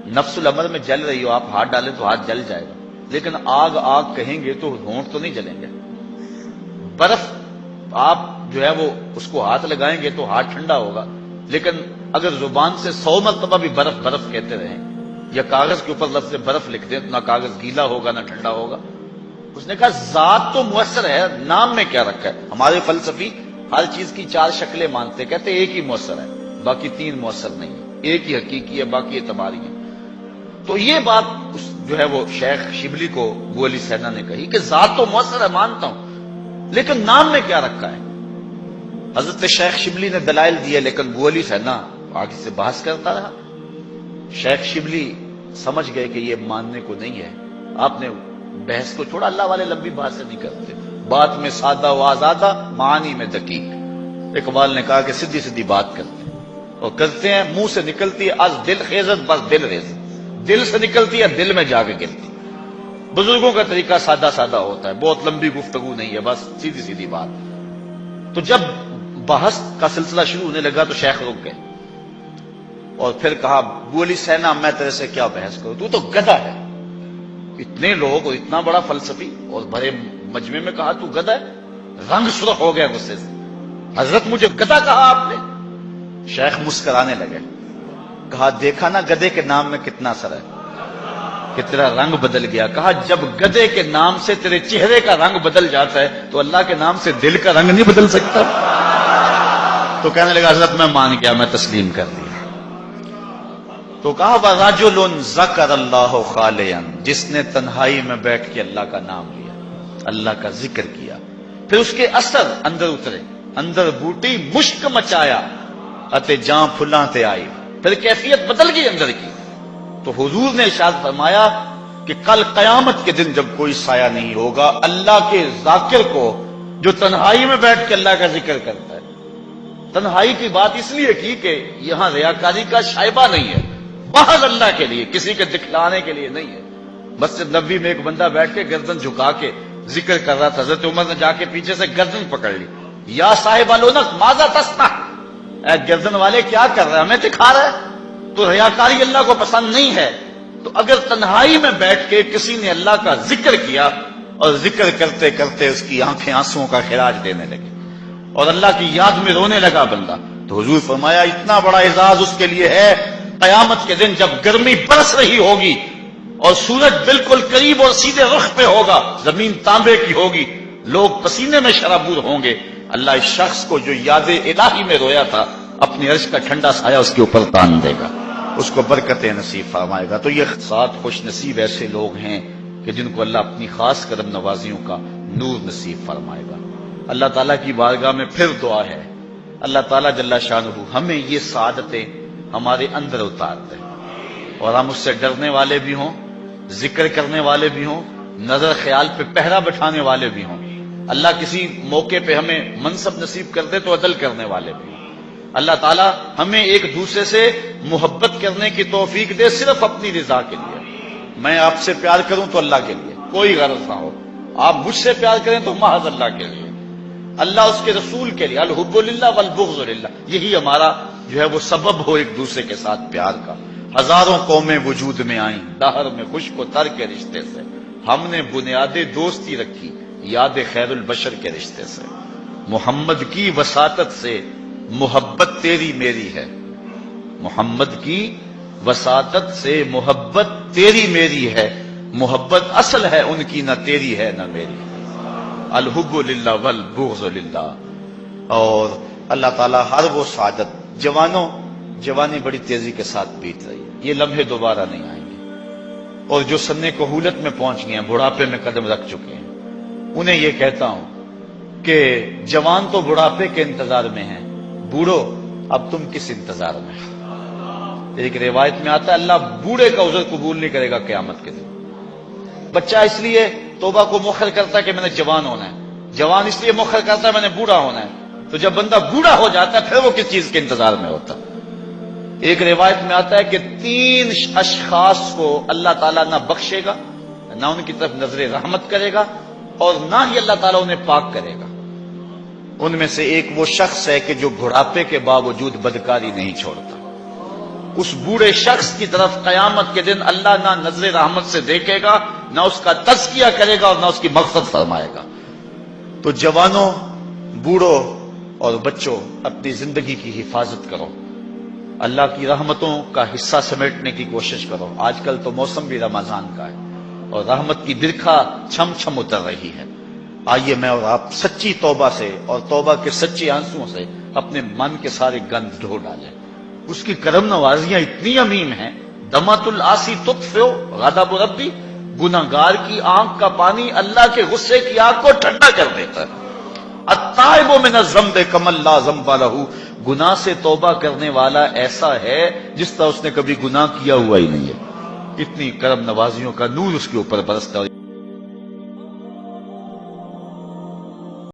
نفس الامر میں جل رہی ہو، آپ ہاتھ ڈالیں تو ہاتھ جل جائے گا، لیکن آگ آگ کہیں گے تو ہونٹ تو نہیں جلیں گے۔ برف آپ جو ہے وہ اس کو ہاتھ لگائیں گے تو ہاتھ ٹھنڈا ہوگا، لیکن اگر زبان سے 100 مرتبہ بھی برف برف کہتے رہیں یا کاغذ کے اوپر لفظ برف لکھ دیں تو نہ کاغذ گیلا ہوگا نہ ٹھنڈا ہوگا۔ اس نے کہا ذات تو مؤثر ہے، نام میں کیا رکھا ہے؟ ہمارے فلسفی ہر چیز کی 4 شکلیں مانتے، کہتے ایک ہی مؤثر ہے باقی 3 مؤثر نہیں ہے، ایک ہی حقیقی ہے باقی اعتباری ہے۔ تو یہ بات جو ہے وہ شیخ شبلی کو ابو علی سینا نے کہی کہ ذات تو مؤثر ہے مانتا ہوں لیکن نام میں کیا رکھا ہے؟ حضرت شیخ شبلی نے دلائل دیے لیکن ابو علی سینا آگے سے بحث کرتا رہا۔ شیخ شبلی سمجھ گئے کہ یہ ماننے کو نہیں ہے، آپ نے بحث کو چھوڑا، اللہ والے لمبی بحثیں نہیں کرتے، بات میں سادہ و آزادہ معانی میں دقیق۔ اقبال نے کہا کہ سیدھی سیدھی بات کرتے ہیں اور کرتے ہیں، منہ سے نکلتی ہے از دل خیزت بس دل ریزت، دل سے نکلتی ہے دل میں جا کے گرتی۔ بزرگوں کا طریقہ سادہ سادہ ہوتا ہے، بہت لمبی گفتگو نہیں ہے، بس سیدھی سیدھی بات۔ تو جب بحث کا سلسلہ شروع ہونے لگا تو شیخ رک گئے اور پھر کہا ابو علی سینا میں تیرے سے کیا بحث کروں، تو گدھا ہے۔ اتنے لوگ اور اتنا بڑا فلسفی اور بڑے مجمع میں کہا تو گدھا ہے، رنگ سرخ ہو گیا غصے سے۔ حضرت مجھے گدھا کہا آپ نے؟ شیخ مسکرانے لگے، کہا دیکھا نا گدھے کے نام میں کتنا اثر ہے کہ تیرا رنگ بدل گیا۔ کہا جب گدھے کے نام سے تیرے چہرے کا رنگ بدل جاتا ہے تو اللہ کے نام سے دل کا رنگ نہیں بدل سکتا؟ تو کہنے لگا حضرت میں مان گیا، میں تسلیم کر لیا۔ تو کہا وَرَجُلٌ ذَكَرَ اللَّهَ خَالِيًا، جس نے تنہائی میں بیٹھ کے اللہ کا نام لیا، اللہ کا ذکر کیا، پھر اس کے اثر اندر اترے، اندر بوٹی مشک مچایا اتے جاں پھلاں تے آئی، پھر کیفیت بدل گئی اندر کی۔ تو حضور نے ارشاد فرمایا کہ کل قیامت کے دن جب کوئی سایہ نہیں ہوگا، اللہ کے ذاکر کو جو تنہائی میں بیٹھ کے اللہ کا ذکر کرتا ہے، تنہائی کی بات اس لیے کی کہ یہاں ریاکاری کا شائبہ نہیں ہے، محض اللہ کے لیے، کسی کے دکھلانے کے لیے نہیں ہے۔ مسجد نبوی میں ایک بندہ بیٹھ کے گردن جھکا کے ذکر کر رہا تھا، حضرت عمر نے جا کے پیچھے سے گردن پکڑ لی، یا صاحب العنق ماذا تصنع، اے گردن والے کیا کر رہا ہے، ہمیں دکھا رہا ہے؟ تو ریاکاری اللہ کو پسند نہیں ہے۔ تو اگر تنہائی میں بیٹھ کے کسی نے اللہ کا ذکر کیا اور ذکر کرتے کرتے اس کی آنکھیں آنسوؤں کا خراج دینے لگی اور اللہ کی یاد میں رونے لگا بندہ، تو حضور فرمایا اتنا بڑا اعزاز اس کے لیے ہے، قیامت کے دن جب گرمی برس رہی ہوگی اور سورج بالکل قریب اور سیدھے رخ پہ ہوگا، زمین تانبے کی ہوگی، لوگ پسینے میں شرابور ہوں گے، اللہ اس شخص کو جو یاد الہی میں رویا تھا اپنی عرش کا ٹھنڈا سایہ اس کے اوپر تان دے گا، اس کو برکتیں نصیب فرمائے گا۔ تو یہ 7 خوش نصیب ایسے لوگ ہیں کہ جن کو اللہ اپنی خاص کرم نوازیوں کا نور نصیب فرمائے گا۔ اللہ تعالیٰ کی بارگاہ میں پھر دعا ہے، اللہ تعالیٰ جل شانہ ہمیں یہ سعادتیں ہمارے اندر اتار دے اور ہم اس سے ڈرنے والے بھی ہوں، ذکر کرنے والے بھی ہوں، نظر خیال پہ پہرا بٹھانے والے بھی ہوں۔ اللہ کسی موقع پہ ہمیں منصب نصیب کر دے تو عدل کرنے والے بھی ہوں۔ اللہ تعالیٰ ہمیں ایک دوسرے سے محبت کرنے کی توفیق دے صرف اپنی رضا کے لیے۔ میں آپ سے پیار کروں تو اللہ کے لیے، کوئی غرض نہ ہو، آپ مجھ سے پیار کریں تو محض اللہ کے لیے، اللہ اس کے رسول کے لیے، الحب للہ والبغض للہ، یہی ہمارا جو ہے وہ سبب ہو ایک دوسرے کے ساتھ پیار کا۔ ہزاروں قومیں وجود میں آئیں دہر میں خشک و تر کے رشتے سے، ہم نے بنیاد دوستی رکھی یاد خیر البشر کے رشتے سے، محمد کی وساطت سے محبت تیری میری ہے، محمد کی وساطت سے محبت تیری میری ہے، محبت اصل ہے ان کی نہ تیری ہے نہ میری، الحب للہ والبغض للہ۔ اور اللہ تعالیٰ ہر وہ سعادت، جوانوں جوانی بڑی تیزی کے ساتھ بیت رہی ہے، یہ لمحے دوبارہ نہیں آئیں گے، اور جو سن کہولت میں پہنچ گئے ہیں، بڑھاپے میں قدم رکھ چکے ہیں، انہیں یہ کہتا ہوں کہ جوان تو بڑھاپے کے انتظار میں ہیں، بوڑھو اب تم کس انتظار میں؟ ایک روایت میں آتا ہے اللہ بوڑھے کا عذر قبول نہیں کرے گا قیامت کے دن۔ بچہ اس لیے توبہ کو مؤخر کرتا ہے کہ میں نے جوان ہونا ہے، جوان اس لیے مؤخر کرتا ہے میں نے بوڑھا ہونا ہے، تو جب بندہ بوڑھا ہو جاتا ہے پھر وہ کس چیز کے انتظار میں ہوتا ہے؟ ایک روایت میں آتا ہے کہ 3 اشخاص کو اللہ تعالیٰ نہ بخشے گا، نہ ان کی طرف نظر رحمت کرے گا، اور نہ ہی اللہ تعالیٰ انہیں پاک کرے گا۔ ان میں سے ایک وہ شخص ہے کہ جو بڑھاپے کے باوجود بدکاری نہیں چھوڑتا، اس بوڑھے شخص کی طرف قیامت کے دن اللہ نہ نظر رحمت سے دیکھے گا، نہ اس کا تزکیہ کرے گا اور نہ اس کی مغفرت فرمائے گا۔ تو جوانوں، بوڑھوں اور بچوں، اپنی زندگی کی حفاظت کرو، اللہ کی رحمتوں کا حصہ سمیٹنے کی کوشش کرو۔ آج کل تو موسم بھی رمضان کا ہے اور رحمت کی برکھا چھم چھم اتر رہی ہے۔ آئیے میں اور آپ سچی توبہ سے اور توبہ کے سچے آنسوؤں سے اپنے من کے سارے گند دھو ڈالیں۔ اس کی کرم نوازیاں اتنی عمیم ہیں، دمت العاصی تطفئ غضب ربی، گناہگار کی آنکھ کا پانی اللہ کے غصے کی آگ کو ٹھنڈا کر دیتا ہے۔ التائب من الذنب کمن لا ذنب لہ، گناہ سے توبہ کرنے والا ایسا ہے جس طرح اس نے کبھی گناہ کیا ہوا ہی نہیں ہے۔ اتنی کرم نوازیوں کا نور اس کے اوپر برستا ہے۔